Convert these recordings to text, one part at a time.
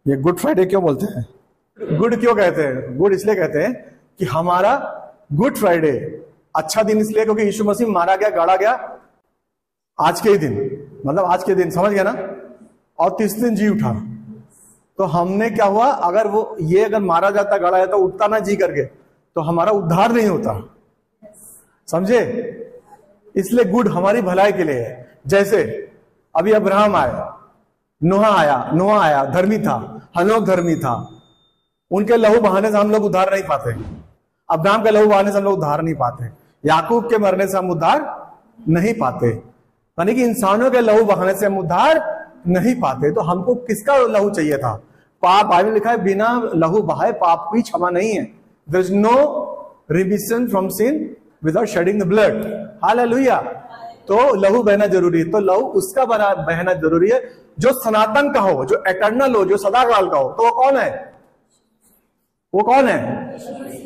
ये good Friday क्यों बोलते हैं? गुड क्यों कहते हैं? गुड इसलिए कहते हैं कि हमारा गुड फ्राइडे अच्छा दिन इसलिए क्योंकि यीशु मसीह मारा गया, गाड़ा गया आज के ही दिन, मतलब आज के दिन, समझ गया ना? और तीसरे दिन जी उठा। तो हमने क्या हुआ, अगर वो ये अगर मारा जाता, गाड़ा जाता, उठता ना जी करके, तो हमारा उद्धार नहीं होता, समझे? इसलिए गुड हमारी भलाई के लिए है। जैसे अभी अब्राहम आया, नोहा आया, धर्मी था, हनोक धर्मी था, उनके लहू बहाने से हम लोग उद्धार नहीं पाते। अब्राहम के लहू बहाने से हम लोग उद्धार नहीं पाते। याकूब के मरने से हम उद्धार नहीं पाते, यानी कि इंसानों के लहू बहाने से हम उद्धार नहीं पाते। तो हमको किसका लहू चाहिए था? पाप, बाइबल लिखा है बिना लहू बहाए पाप की क्षमा नहीं है। There is no remission from sin without shedding the blood. Hallelujah. तो लहू बहना जरूरी है। तो लहू उसका बहना जरूरी है जो सनातन का हो, जो एटर्नल हो, जो सदाकाल का हो। तो वो कौन है? वो कौन है?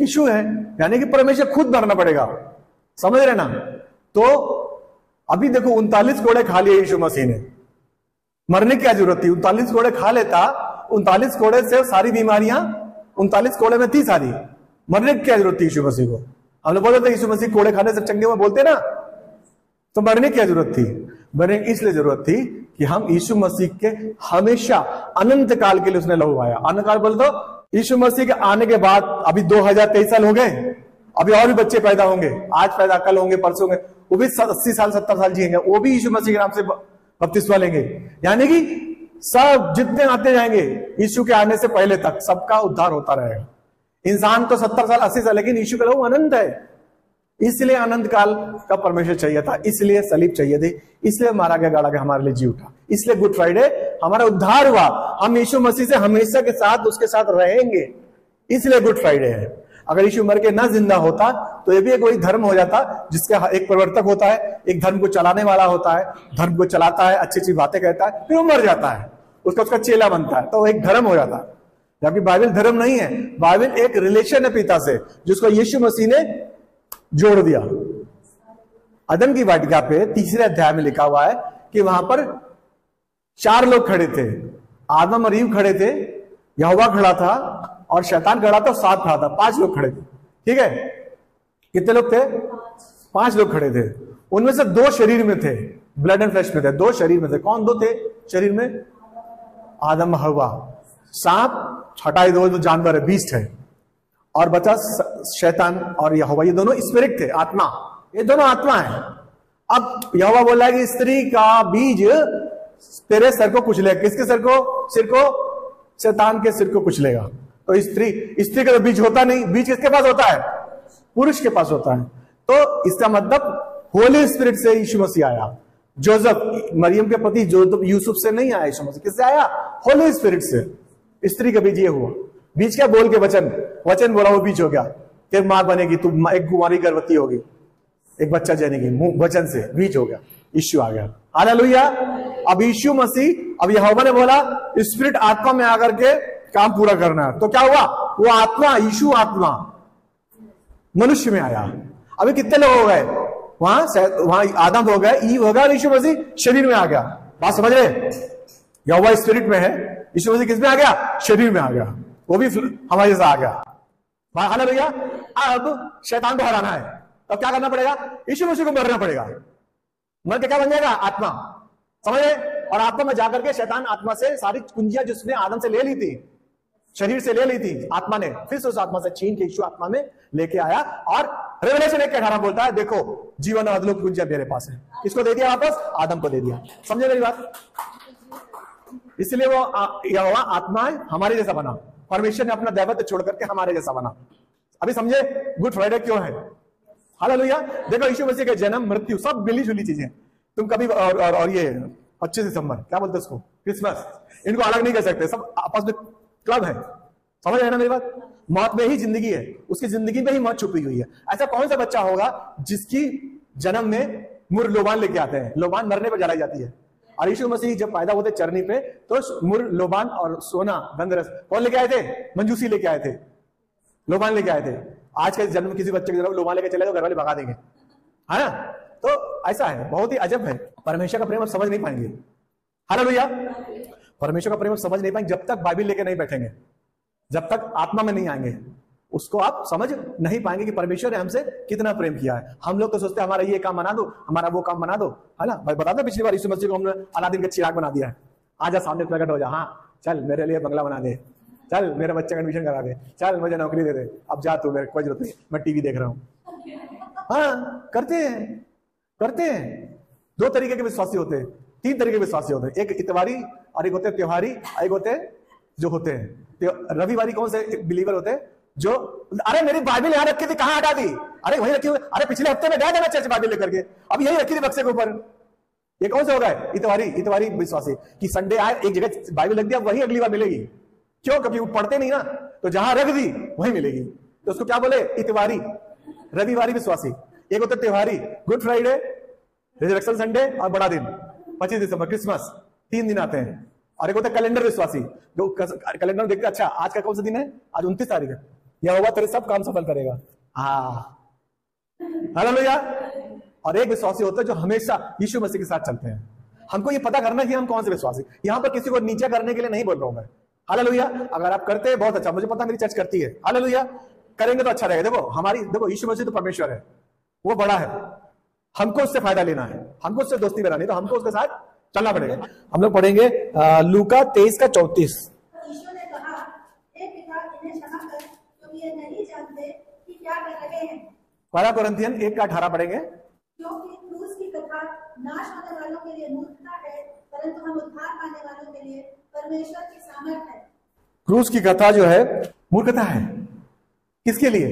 यीशु है। यानी कि परमेश्वर खुद मरना पड़ेगा, समझ रहे ना? तो अभी देखो 39 कोड़े खा लिए यीशु मसीह ने, मरने की क्या जरूरत थी? 39 कोड़े खा लेता, 39 कोड़े से सारी बीमारियां 39 कोड़े में थी सारी, मरने की क्या जरूरत थी यीशु मसीह को? हम लोग बोलते थे यीशु मसीह कोड़े खाने से चंगे में बोलते ना, तो मरने की क्या जरूरत थी? मरने की इसलिए जरूरत थी कि हम यीशु मसीह के हमेशा अनंत काल के लिए उसने लहू बहाया। अनंत काल बोल दो, यीशु मसीह के आने के बाद अभी 2023 साल हो गए, अभी और भी बच्चे पैदा होंगे, आज पैदा, कल होंगे, परसों होंगे, वो भी 80 साल 70 साल जिएंगे, वो भी यीशु मसीह के नाम से बपतिस्मा लेंगे। यानी कि सब जितने आते जाएंगे यीशु के आने से पहले तक सबका उद्धार होता रहेगा। इंसान तो 70 साल 80 साल, लेकिन यीशु का लहू अनंत है। इसलिए अनंत काल का परमेश्वर चाहिए था, इसलिए सलीब चाहिए थी, इसलिए मारा गया, गाड़ा गया, हमारे लिए जी उठा। इसलिए गुड फ्राइडे हमारा उद्धार हुआ। हम यीशु मसीह से हमेशा के साथ उसके साथ रहेंगे, इसलिए गुड फ्राइडे है। अगर यीशु मर के ना जिंदा होता तो ये भी एक वही धर्म हो जाता जिसका एक प्रवर्तक होता है, एक धर्म को चलाने वाला होता है, धर्म को चलाता है, अच्छी अच्छी बातें कहता है, फिर वो मर जाता है, उसका चेला बनता है, तो एक धर्म हो जाता है। जबकि बाइबल धर्म नहीं है, बाइबल एक रिलेशन है पिता से, जिसको यीशु मसीह ने जोड़ दिया। अदन की वाटिका पे 3 अध्याय में लिखा हुआ है कि वहां पर 4 लोग खड़े थे, आदम और ईव खड़े थे, यहोवा खड़ा था और शैतान खड़ा था, 7 खड़ा था, 5 लोग खड़े थे। ठीक है, कितने लोग थे? 5 लोग खड़े थे। उनमें से 2 शरीर में थे, ब्लड एंड फ्लैश में थे, 2 शरीर में थे। कौन 2 थे शरीर में? आदम हवा। सांप हटाई दो, जो जानवर है, बीस्ट है, और बचा शैतान और यहोवा। ये दोनों स्पिरिट थे, आत्मा, ये दोनों आत्मा है। अब यहोवा बोला है कि स्त्री का बीज तेरे सर को कुचलेगा। किसके सर को? सिर को, शैतान के सिर को कुचलेगा। तो स्त्री का तो बीज होता नहीं, बीज किसके पास होता है? पुरुष के पास होता है। तो इसका मतलब होली स्पिरिट से यीशु मसीह आया। जोसेफ, मरियम के पति जोसेफ, यूसुफ से नहीं आया यीशु मसीह, किससे आया? होली स्पिरिट से। स्त्री का बीज ये हुआ। बीज क्या? बोल के वचन बोला, वो बीज हो गया। फिर मां बनेगी, तू एक कुमारी गर्भवती होगी, एक बच्चा जनेगी, वचन से बीज हो गया, यीशु आ गया। हालेलुया। अब यीशु मसीह, अब यहोवा ने बोला स्पिरिट आत्मा में आकर के काम पूरा करना है। तो क्या हुआ? वो आत्मा, यीशु आत्मा मनुष्य में आया। अभी कितने लोग हो गए? वहां आदम हो गए, ईव हो गया, और यीशु मसीह शरीर में आ गया। बात समझ रहे? यहोवा स्पिरिट में है, यीशु मसीह किस में आ गया? शरीर में आ गया, वो भी हमारे जैसा आ गया। हालेलुया। अब शैतान को हराना है, तो क्या करना पड़ेगा? यीशु मसीह को मरना पड़ेगा। मर के क्या बन जाएगा? आत्मा, समझे? और आत्मा में जाकर के शैतान आत्मा से सारी कुंजियां जिसने आदम से ले ली थी, शरीर से ले ली थी, आत्मा ने फिर से उस आत्मा से छीन के यीशु आत्मा में लेके आया। और रेवलेशन 1:18 बोलता है, देखो जीवन और अधोलोक की कुंजियां मेरे पास है। किसको दे दिया वापस? आदम को दे दिया। समझे मेरी बात? इसलिए वो यहोवा आत्मा है, हमारे जैसा बना। परमेश्वर ने अपना दैवत्व छोड़ करके हमारे जैसा बना। अभी समझे गुड फ्राइडे क्यों है? हालेलुया। देखो यीशु मसीह का जन्म, मृत्यु सब मिली जुली चीजें। तुम कभी और ये 25 दिसंबर क्या बोलते उसको? क्रिसमस, इनको अलग नहीं कर सकते, सब आपस में क्लब है। समझ रहे ना मेरी बात? मौत में ही जिंदगी है, उसकी जिंदगी में ही मौत छुपी हुई है। ऐसा कौन सा बच्चा होगा जिसकी जन्म में मुर लोबान लेके आते हैं? लोबान मरने पर जलाई जाती है। और यीशु मसीह जब पैदा होते चरनी पे, तो मुर, लोबान और सोना, गंधरस कौन लेके आए थे? मंजूसी लेके आए थे, लोबान लेके आए थे। आज के जन्म किसी बच्चे के जन्म लोबान लेके चले तो घर वाले भगा देंगे, है ना? तो ऐसा है, बहुत ही अजब है। परमेश्वर का प्रेम आप समझ नहीं पाएंगे। हालेलुया। परमेश्वर का प्रेम समझ नहीं पाएंगे जब तक बाइबल लेके नहीं बैठेंगे, जब तक आत्मा में नहीं आएंगे, उसको आप समझ नहीं पाएंगे कि परमेश्वर ने हमसे कितना प्रेम किया है। हम लोग तो सोचते हैं हमारा ये काम बना दो, हमारा वो काम बना दो, है ना। भाई बता दो, पिछली बार यीशु मसीह को हमने अलादीन का चिराग बना दिया है, आजा सामने प्रकट हो जा, हाँ चल मेरे लिए बंगला बना दे, चल मेरे बच्चे का एडमिशन करा दे, चल मुझे नौकरी दे दे, अब जा तू, मेरे कोई जरूरत नहीं, मैं टीवी देख रहा हूँ। हाँ करते हैं। दो तरीके के विश्वासी होते हैं, तीन तरीके के विश्वासी होते हैं, एक इतवारी और एक होते हैं त्योहारी, एक होते हैं जो होते हैं रविवारी। कौन से बिलीवर होते हैं जो अरे मेरी बाइबल यहाँ रखी थी, कहाँ हटा दी, अरे वहीं रखी हुई, अरे पिछले हफ्ते में गया था मैं चर्च बाइबल लेकर के, अब यही रखी थी बक्से के ऊपर। ये कौन सा होगा? इतवारी विश्वासी कि संडे आए एक जगह बाइबल लग दिया, वही अगली बार मिलेगी। क्यों? क्योंकि वो पढ़ते नहीं ना, तो जहां रख दी वही मिलेगी, तो उसको क्या बोले? इतवारी। रविवारी विश्वासी। एक होता त्योहारी, गुड फ्राइडे, रिजरेक्शन संडे और बड़ा दिन 25 दिसंबर क्रिसमस, 3 दिन आते हैं। और एक होता है कैलेंडर विश्वासी, जो कैलेंडर में देखते अच्छा आज का कौन सा दिन है, आज 29 तारीख है, यह होगा तेरे सब काम सफल करेगा। हाँ हालेलुया। और एक विश्वासी होता है जो हमेशा यीशु मसीह के साथ चलते हैं। हमको ये पता करना है कि हम कौन से विश्वासी। यहां पर किसी को नीचे करने के लिए नहीं बोल रहा हूं मैं, हालेलुया। अगर आप करते हैं बहुत अच्छा, मुझे पता मेरी चर्च करती है, हालेलुया, करेंगे तो अच्छा रहेगा। देखो यीशु मसीह तो परमेश्वर है, वो बड़ा है, हमको उससे फायदा लेना है, हमको उससे दोस्ती बनानी, तो हमको उसके साथ चलना पड़ेगा। हम लोग पढ़ेंगे लूका 23 का 34। यीशु ने कहा, हे पिता इन्हें क्षमा कर, क्योंकि ये नहीं जानते कि क्या कर रहे हैं। 1 कोरिन्थियन 1 का 18 पढ़ेंगे। क्योंकि क्रूस की कथा नाश होने वालों के लिए मूर्खता है, परंतु हम उद्धार पाने वालों के लिए परमेश्वर की सामर्थ है। क्रूस की कथा जो है मूर्खता है, किसके लिए?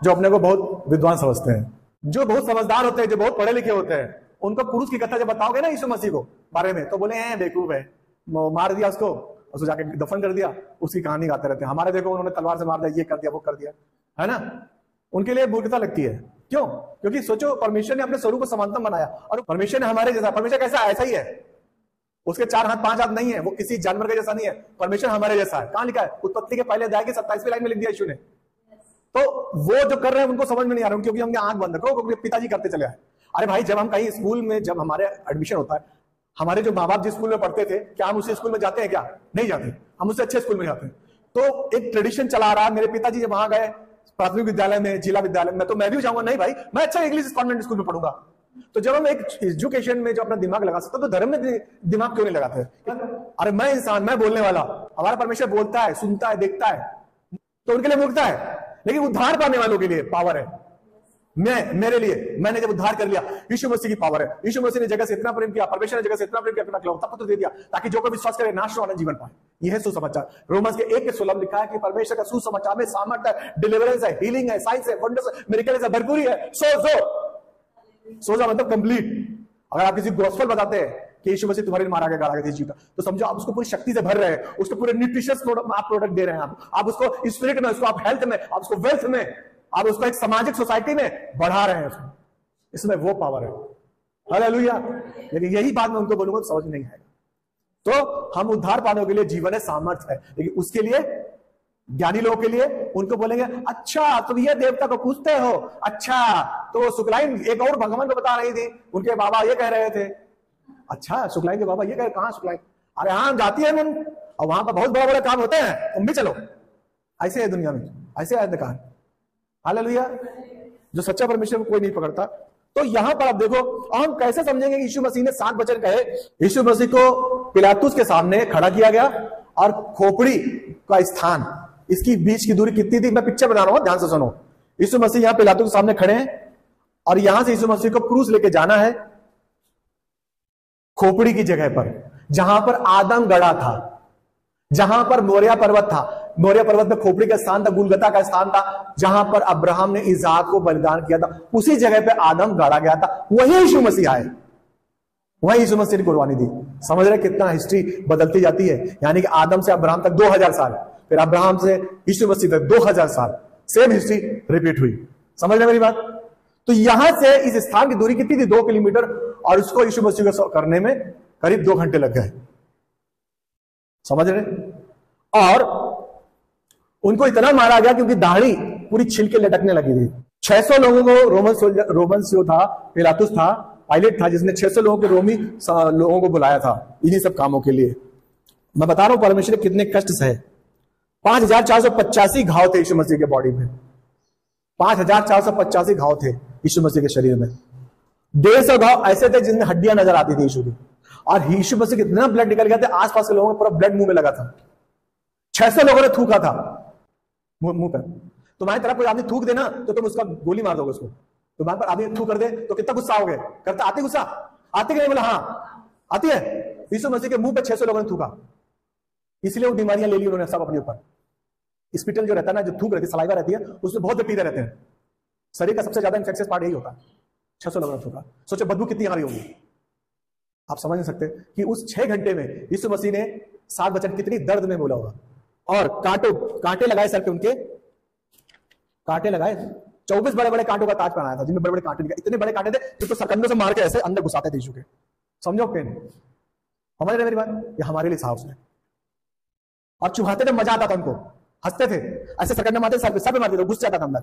जो अपने को बहुत विद्वान समझते हैं, जो बहुत समझदार होते हैं, जो बहुत पढ़े लिखे होते हैं, उनको क्रूस की कथा जब बताओगे ना यीशु मसीह को बारे में, तो बोले हैं बेवकूफ है, मार दिया उसको जाके दफन कर दिया, उसकी कहानी गाते रहते हैं। हमारे देखो उन्होंने तलवार से मार दिया, ये कर दिया, वो कर दिया, है ना। उनके लिए मूर्खता लगती है। क्यों? क्योंकि सोचो परमेश्वर ने अपने स्वरूप को समानतम बनाया, और परमेश्वर ने हमारे जैसा, परमेश्वर कैसा? ऐसा ही है, उसके 4 हाथ 5 हाथ नहीं है, वो किसी जानवर के जैसा नहीं है, परमेश्वर हमारे जैसा है। कहां लिखा है? उत्पत्ति के पहले अध्याय की 27वीं लाइन में लिख दिया यीशु ने। तो वो जो कर रहे हैं उनको समझ में नहीं आ रहा, क्योंकि हमने आंख बंद रखो, क्योंकि पिताजी करते चले आए। अरे भाई, जब हम कहीं स्कूल में, जब हमारे एडमिशन होता है, हमारे जो माँ बाप जिस स्कूल में पढ़ते थे, क्या हम उसी स्कूल में जाते हैं? क्या नहीं जाते, हम उससे अच्छे स्कूल में जाते हैं। तो एक ट्रेडिशन चला रहा है, मेरे पिताजी जब वहां गए प्राथमिक विद्यालय में, जिला विद्यालय में, तो मैं भी जाऊंगा, नहीं भाई मैं अच्छा इंग्लिश कॉन्वेंट स्कूल में पढ़ूंगा। तो जब हम एक एजुकेशन में जो अपना दिमाग लगा सकते, तो धर्म में दिमाग क्यों नहीं लगाते? अरे मैं इंसान, मैं बोलने वाला, हमारा परमेश्वर बोलता है, सुनता है, देखता है, तो उनके लिए मूर्खता है। लेकिन उद्धार पाने वालों के लिए पावर है। मेरे लिए, मैंने जब उद्धार कर लिया, यीशु मसीह की पावर है। यीशु मसीह ने जगह से इतना प्रेम किया, परमेश्वर ने जगह से इतना प्रेम किया, अपना इकलौता पुत्र दे दिया, ताकि जो कोई विश्वास करे नाश न होने जीवन पाए। यह है सुसमाचार। रोमन्स के 1:16 लिखा है कि परमेश्वर का सुसमाचार में सामर्थ है, डिलीवरेंस है, हीलिंग है, साइंस है, वंडर्स है, मिरेकल्स है, भरपूरी है। सोजा मतलब कंप्लीट। अगर आप किसी गॉस्पेल बताते हैं कि यीशु मसीह तुम्हारे लिए मारा गया, गाड़ा गया जीवित, तो समझो आप उसको पूरी शक्ति से भर रहे हैं, उसको पूरे न्यूट्रिशियस प्रोडक्ट दे रहे हैं। आप उसको स्पिरिट में, उसको आप हेल्थ में, आप उसको वेल्थ में, आप उसको एक सामाजिक सोसाइटी में बढ़ा रहे हैं। इसमें वो पावर है, हालेलुया। लेकिन यही बात मैं उनको बोलूंगा तो समझ नहीं आएगा। तो हम उद्धार पाने के लिए जीवन है, सामर्थ्य है, लेकिन उसके लिए ज्ञानी लोगों के लिए उनको बोलेंगे अच्छा तुम ये देवता को पूछते हो, अच्छा। तो शुक्लाइन एक और भगवान को बता रही थी, उनके बाबा ये कह रहे थे। अच्छा शुक्लाइन के बाबा ये कह रहे, कहां शुक्लाइन? अरे हाँ जाती है मन, और वहां पर बहुत बड़े बड़े काम होते हैं, तुम भी चलो। ऐसे है दुनिया में, ऐसे है अंधकार, हालेलुया। जो सच्चा परमेश्वर को कोई नहीं पकड़ता। तो यहां पर आप देखो, हम कैसे समझेंगे कि यीशु मसीह ने 7 वचन कहे? यीशु मसीह को पिलातुस के सामने खड़ा किया गया, और खोपड़ी का स्थान, इसकी बीच की दूरी कितनी थी? मैं पिक्चर बना रहा हूं, ध्यान से सुनो। यीशु मसीह यहां पिलातुस के सामने खड़े हैं, और यहां से यीशु मसीह को क्रूस लेके जाना है खोपड़ी की जगह पर, जहां पर आदम गड़ा था, जहां पर मोरिया पर्वत था। मोरिया पर्वत में खोपड़ी का स्थान था, गुलगता का स्थान था, जहां पर अब्राहम ने इसहाक को बलिदान किया था। उसी जगह पे आदम गाड़ा गया था, वही यीशु मसीह आए, वही यीशु मसीह ने कुर्बानी दी। समझ रहे कितना हिस्ट्री बदलती जाती है? यानी कि आदम से अब्राहम तक 2000 साल, फिर अब्राहम से यीशु मसीह तक 2000 साल, सेम हिस्ट्री रिपीट हुई। समझ रहे मेरी बात? तो यहां से इस स्थान की दूरी कितनी थी? 2 किलोमीटर, और उसको यीशु मसीह को करने में करीब 2 घंटे लग गए। समझ रहे? और उनको इतना मारा गया क्योंकि दाढ़ी पूरी छिलके लटकने लगी थी। 600 लोगों को रोमन जो था, पिलातुस था, पायलट था, जिसने 600 लोगों के रोमी लोगों को बुलाया था इन्हीं सब कामों के लिए। मैं बता रहा हूं परमेश्वर ने कितने कष्ट सहे। 5485 घाव थे यीशु मसीह के बॉडी में, 5485 घाव थे यीशु मसीह के शरीर में। 150 घाव ऐसे थे जिनमें हड्डियां नजर आती थी यीशु की, और यीशु मसीह कितना ब्लड निकल गया था, आसपास के लोगों को पूरा ब्लड मुंह में लगा था। 600 लोगों ने थूका था मुंह पर। तुम्हारी तरफ कोई आदमी थूक देना तो तुम उसका गोली मार दोगे उसको। तुम्हारे पर आदमी थूक कर दे तो कितना गुस्सा हो गए, करता आती गुस्सा आती नहीं? बोला हाँ आती है। यीशु मसीह के मुंह पे 600 लोगों ने थूका, इसलिए वो बीमारियां ले ली उन्होंने सब अपने ऊपर। हॉस्पिटल जो रहता है ना, जो थूक रहती है, सलाइवा रहती है, उसमें बहुत बैक्टीरिया रहते हैं। शरीर का सबसे ज्यादा इंफेक्शियस पार्ट यही होता है। 600 लोगों ने थूका, सोचो बदबू कितनी आ रही होगी। आप समझ नहीं सकते कि उस 6 घंटे में यीशु मसीह ने 7 वचन कितनी दर्द में बोला होगा। और कांटे लगाए सर पे, उनके कांटे लगाए, 24 बड़े बड़े कांटों का ताज पहनाया था, जिनमें बड़े बड़े कांटे निकले। इतने बड़े कांटे थे जो तो सरकंडों से मार के ऐसे अंदर घुसाते थे यीशु के। समझो पेन, समझ रहे मेरी बात? ये हमारे लिए था उसने। और चुहाते थे, मजा आता था उनको, हंसते थे, ऐसे सरकंडे मारते सर पे मारते थे, घुस जाता था अंदर।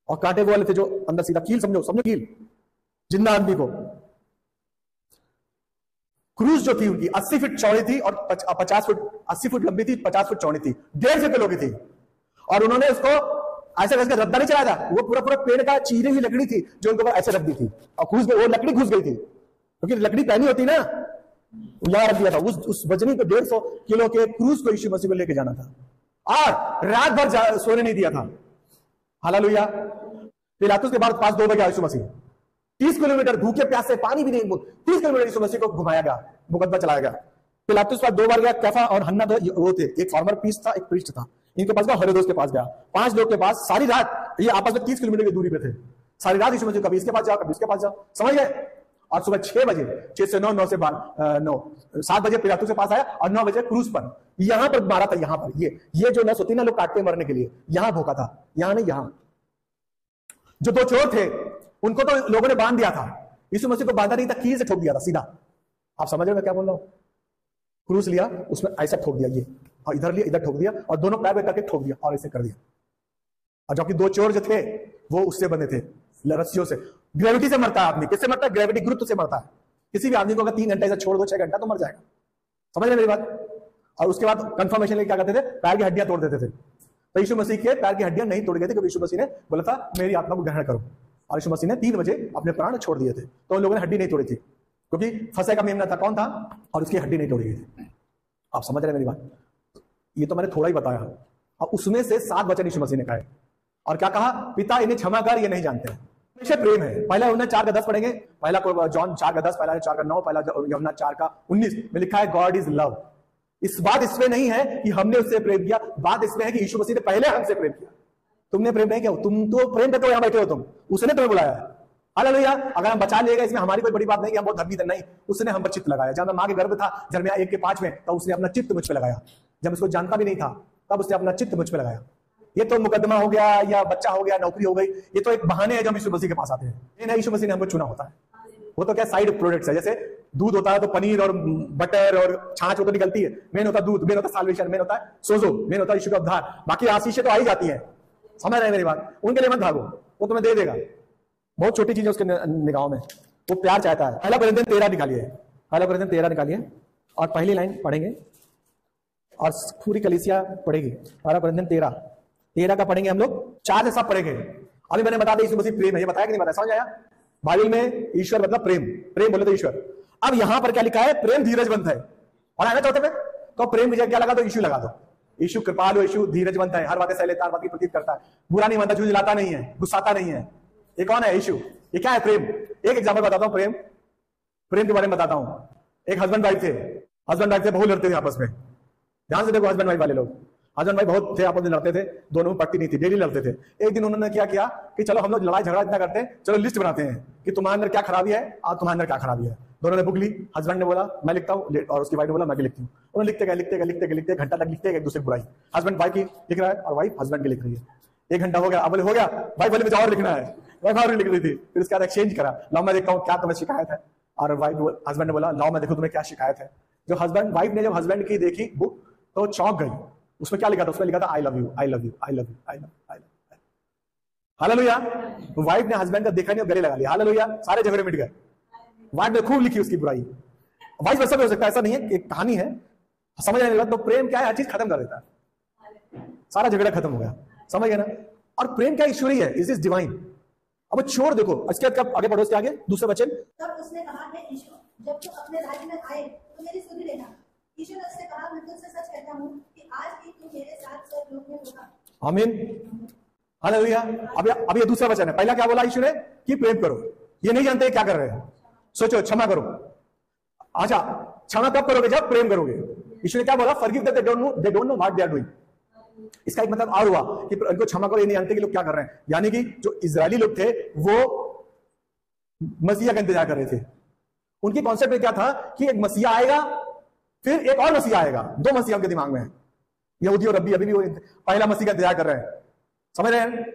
और कांटे वो वाले थे जो अंदर सीधा कील, समझो कील, जिंदा आदमी को। क्रूज जो थी उनकी 80 फीट चौड़ी थी और 50 फुट 80 फुट लंबी थी, 50 फुट चौड़ी थी, 150 किलो की थी। और उन्होंने उसको ऐसे करके रद्दा नहीं चलाया था, वो पूरा पेड़ का चीरी हुई लकड़ी थी जो उनको ऐसे रख दी थी, और घुस गई, वो लकड़ी घुस गई थी, क्योंकि लकड़ी पहनी होती ना, यहां रख दिया था। उस वजनी को 150 किलो के क्रूज को यीशु मसीह को लेके जाना था, और रात भर सोने नहीं दिया था। हालेलुया। पिलातुस के बाद पास 2 बजे यीशु मसीह 30 किलोमीटर भूखे प्यासे, पानी भी नहीं, 30 किलोमीटर यीशु मसीह को घुमाया गया, मुकदमा चलाया गया। पिलातुस के पास 2 बार गया, कैफा और हन्ना वो थे, एक फॉर्मर पीस था, एक प्रीस्ट था। इनके पास गया, हेरोदेस के पास गया, 5 लोग के पास। सारी रात ये आपस में 30 किलोमीटर की दूरी पे थे। सारी रात यीशु मसीह कभी इसके पास जाओ, कभी इसके पास जाओ, समझ गए? और सुबह 6 बजे, 6 से 9, 9 से 12, 7 बजे पिलातुस के पास आया, और 9 बजे क्रूज पर यहां पर मारा था। यहां पर ये जो नस होती है ना, लोग काटते मरने के लिए, यहां भोंका था, यहां नहीं, यहां। जो 2 चोर थे उनको तो लोगों ने बांध दिया था, यीशु मसीह को बांधा नहीं था, कील से ठोक दिया था सीधा। आप समझ रहे हो मैं क्या बोल रहा हूं? क्रूस लिया, उसमें ऐसा ठोक दिया, ये और इधर लिया, इधर ठोक दिया, और दोनों पैर पे करके ठोक दिया और ऐसे कर दिया। और जबकि 2 चोर जो थे वो उससे बने थे, रस्सियों से। ग्रेविटी से मरता है आदमी, किससे मरता है? ग्रेविटी गुरुत्व से मरता है। किसी भी आदमी को अगर 3 घंटे से छोड़ दो, 6 घंटा, तो मर जाएगा। समझ रहे मेरी बात? और उसके बाद कंफर्मेशन लेके क्या करते थे? पैर की हड्डियां तोड़ देते थे। तो यीशु मसीह के पैर की हड्डियां नहीं तोड़ गई थी, क्योंकि यीशु मसीह ने बोला था मेरी आत्मा को ग्रहण करो। और यीशु मसीह ने 3 बजे अपने प्राण छोड़ दिए थे, तो उन लोगों ने हड्डी नहीं तोड़ी थी, क्योंकि फंसे का मेमना था, कौन था, और उसकी हड्डी नहीं तोड़ी गई थी। आप समझ रहे मेरी बात? ये तो मैंने थोड़ा ही बताया, और उसमें से 7 वचन यीशु मसीह ने कहा, और क्या कहा? पिता इन्हें क्षमा कर, ये नहीं जानते। हमेशा प्रेम है। पहला उन्हें 4 का 10 पढ़ेंगे, पहला जॉन 4 का 10, पहला 4 का 9, पहला यूहन्ना 4 का 19 में लिखा है गॉड इज लव। इस बात इसमें नहीं है कि हमने उससे प्रेम किया, बात इसमें है कि यीशु मसीह ने पहले हमसे प्रेम किया। तुमने प्रेम नहीं किया, तुम तो प्रेम करते हो, यहां बैठे हो तुम, उसने तुम्हें बुलाया है। हालेलुया। अगर हम बचा लेगा, इसमें हमारी कोई बड़ी बात नहीं कि हम बहुत धर्मी नहीं, उसने हम पर चित्त लगाया। जब मैं मां के गर्भ था, यिर्मयाह 1 के 5 में, तब उसने अपना चित्त मुझ पे लगाया। जब उसको जानता भी नहीं था, तब उसने अपना चित्त मुझ पे लगाया। ये तो मुकदमा हो गया, या बच्चा हो गया, नौकरी हो गई, ये तो एक बहाने है जब यीशु मसीह के पास आते हैं। ये नहीं, यीशु मसीह ने हमको चुना होता है। वो तो क्या साइड प्रोडक्ट्स है, जैसे दूध होता है तो पनीर और बटर और छाछ वो तो निकलती है, मेन होता है दूध, मेन होता है साल्वेशन, मेन होता है सोजो, मेन होता है यीशु का उद्धार। बाकी आशीषें तो आ ही जाती है। समझ रहे हैं मेरी बात? उनके लिए मत भागो, वो तुम्हें दे देगा। बहुत छोटी चीज है उसके निगाहों में, वो प्यार चाहता है। पहला कोरिन्थियन 13 निकालिए, पहला कोरिन्थियन 13 निकालिए, और पहली लाइन पढ़ेंगे और पूरी कलीसिया पढ़ेगी। पहला कोरिन्थियन 13 का पढ़ेंगे हम लोग, 4 से सब पढ़ेंगे। अभी मैंने बता दिया यीशु मसीह प्रेम है, ये बताया कि नहीं बताया? समझ आया? बाइबल में ईश्वर मतलब प्रेम, प्रेम बोले तो ईश्वर। अब यहां पर क्या लिखा है? प्रेम धीरजवंत है। और आना चाहते पे तो प्रेम विजय क्या लगा दो? यीशु लगा दो। यीशु कृपालु, यीशु धीरजवंत है, हर बात सह लेता है, हर बात की प्रतीत करता है, बुरा नहीं मानता, झुंझलाता नहीं है, गुस्साता नहीं है। ये कौन है? यीशु। ये क्या है? प्रेम। एक एग्जाम्पल बताता हूं प्रेम के बारे में बताता हूं। एक हस्बैंड वाइफ थे, बहुत लड़ते थे आपस में। ध्यान से देखो, हस्बैंड वाइफ वाले लोग, हस्बैंड वाइफ बहुत थे, आपस में लड़ते थे, दोनों में पटती नहीं थी, डेली लड़ते थे। एक दिन उन्होंने क्या किया कि चलो हम लोग लड़ाई झगड़ा इतना करते हैं, चलो लिस्ट बनाते हैं कि तुम्हारे अंदर क्या खराबी है और तुम्हारे अंदर क्या खराबी है। दोनों ने बुक ली, हस्बैंड ने बोला मैं लिखता हूँ, और उसकी वाइफ ने बोला मैं भी लिखती हूँ। उन्होंने लिखते घंटा तक लिखते एक दूसरे की बुराई। हस्बैंड वाइफ की लिख रहा है और वाइफ हस्बैंड की लिख रही है। 1 घंटा हो गया, अब बोले हो गया, वाइफ बोले मुझे और लिखना है, वाइफ और लिख रही थी। फिर उसके बाद एक्सचेंज करा, लाओ मैं देखता हूँ क्या तुम्हें शिकायत है, और वाइफ हस्बैंड ने बोला लाओ मैं देखूं तुम्हें क्या शिकायत है। जो हस्बैंड वाइफ ने जब हस्बैंड की देखी बुक तो चौंक गई। उसमें क्या लिखा था? उसमें लिखा था I love you, I love you, I love you, I love you, I love you. Hallelujah. Wife ने हस्बैंड का देखा नहीं और गले लगा लिया। हालेलुया। सारे झगड़े मिट गए। वाइफ ने खूब लिखी उसकी बुराई। वाइफ वैसा भी हो सकता है, ऐसा नहीं है, एक कहानी है। समझ रहे हैं? तो प्रेम क्या है? हर चीज खत्म कर देता है, सारा झगड़ा खत्म हो गया। समझ गए ना? और प्रेम क्या ईश्वरी है, इज डिवाइन। अब छोड़, देखो इसके बाद आगे बढ़ो, इसके आगे दूसरा वचन। तब उसने कहा, हे ईश्वर, जब तू अपने राज्य में आए तो मेरी सुधि लेना। ईश्वर ने उससे कहा, मैं तुझसे सच कहता हूँ कि आज भी तू मेरे साथ स्वर्गलोक में होगा। आमीन, हालेलुया। अब ये दूसरा वचन है। पहला क्या बोला ईश्वर ने? कि प्रेम करो। ये नहीं जानते क्या कर रहे हैं, सोचो, क्षमा करो। अच्छा, क्षमा कब करोगे? जब प्रेम करोगे। ईश्वर ने क्या बोला? Forgive them, they don't know what they are doing. इसका एक मतलब और हुआ कि इनको क्षमा करो, ये नहीं जानते कि लोग क्या कर रहे हैं। यानी कि जो इजरायली लोग थे वो मसीहा का इंतजार कर रहे थे। उनकी कॉन्सेप्ट में क्या था कि एक मसीहा आएगा, फिर एक और मसीहा आएगा। दो मसीहा उनके दिमाग में है। यहूदी और रब्बी अभी भी वो पहला मसीह का इंतजार कर रहे हैं। समझ रहे हैं?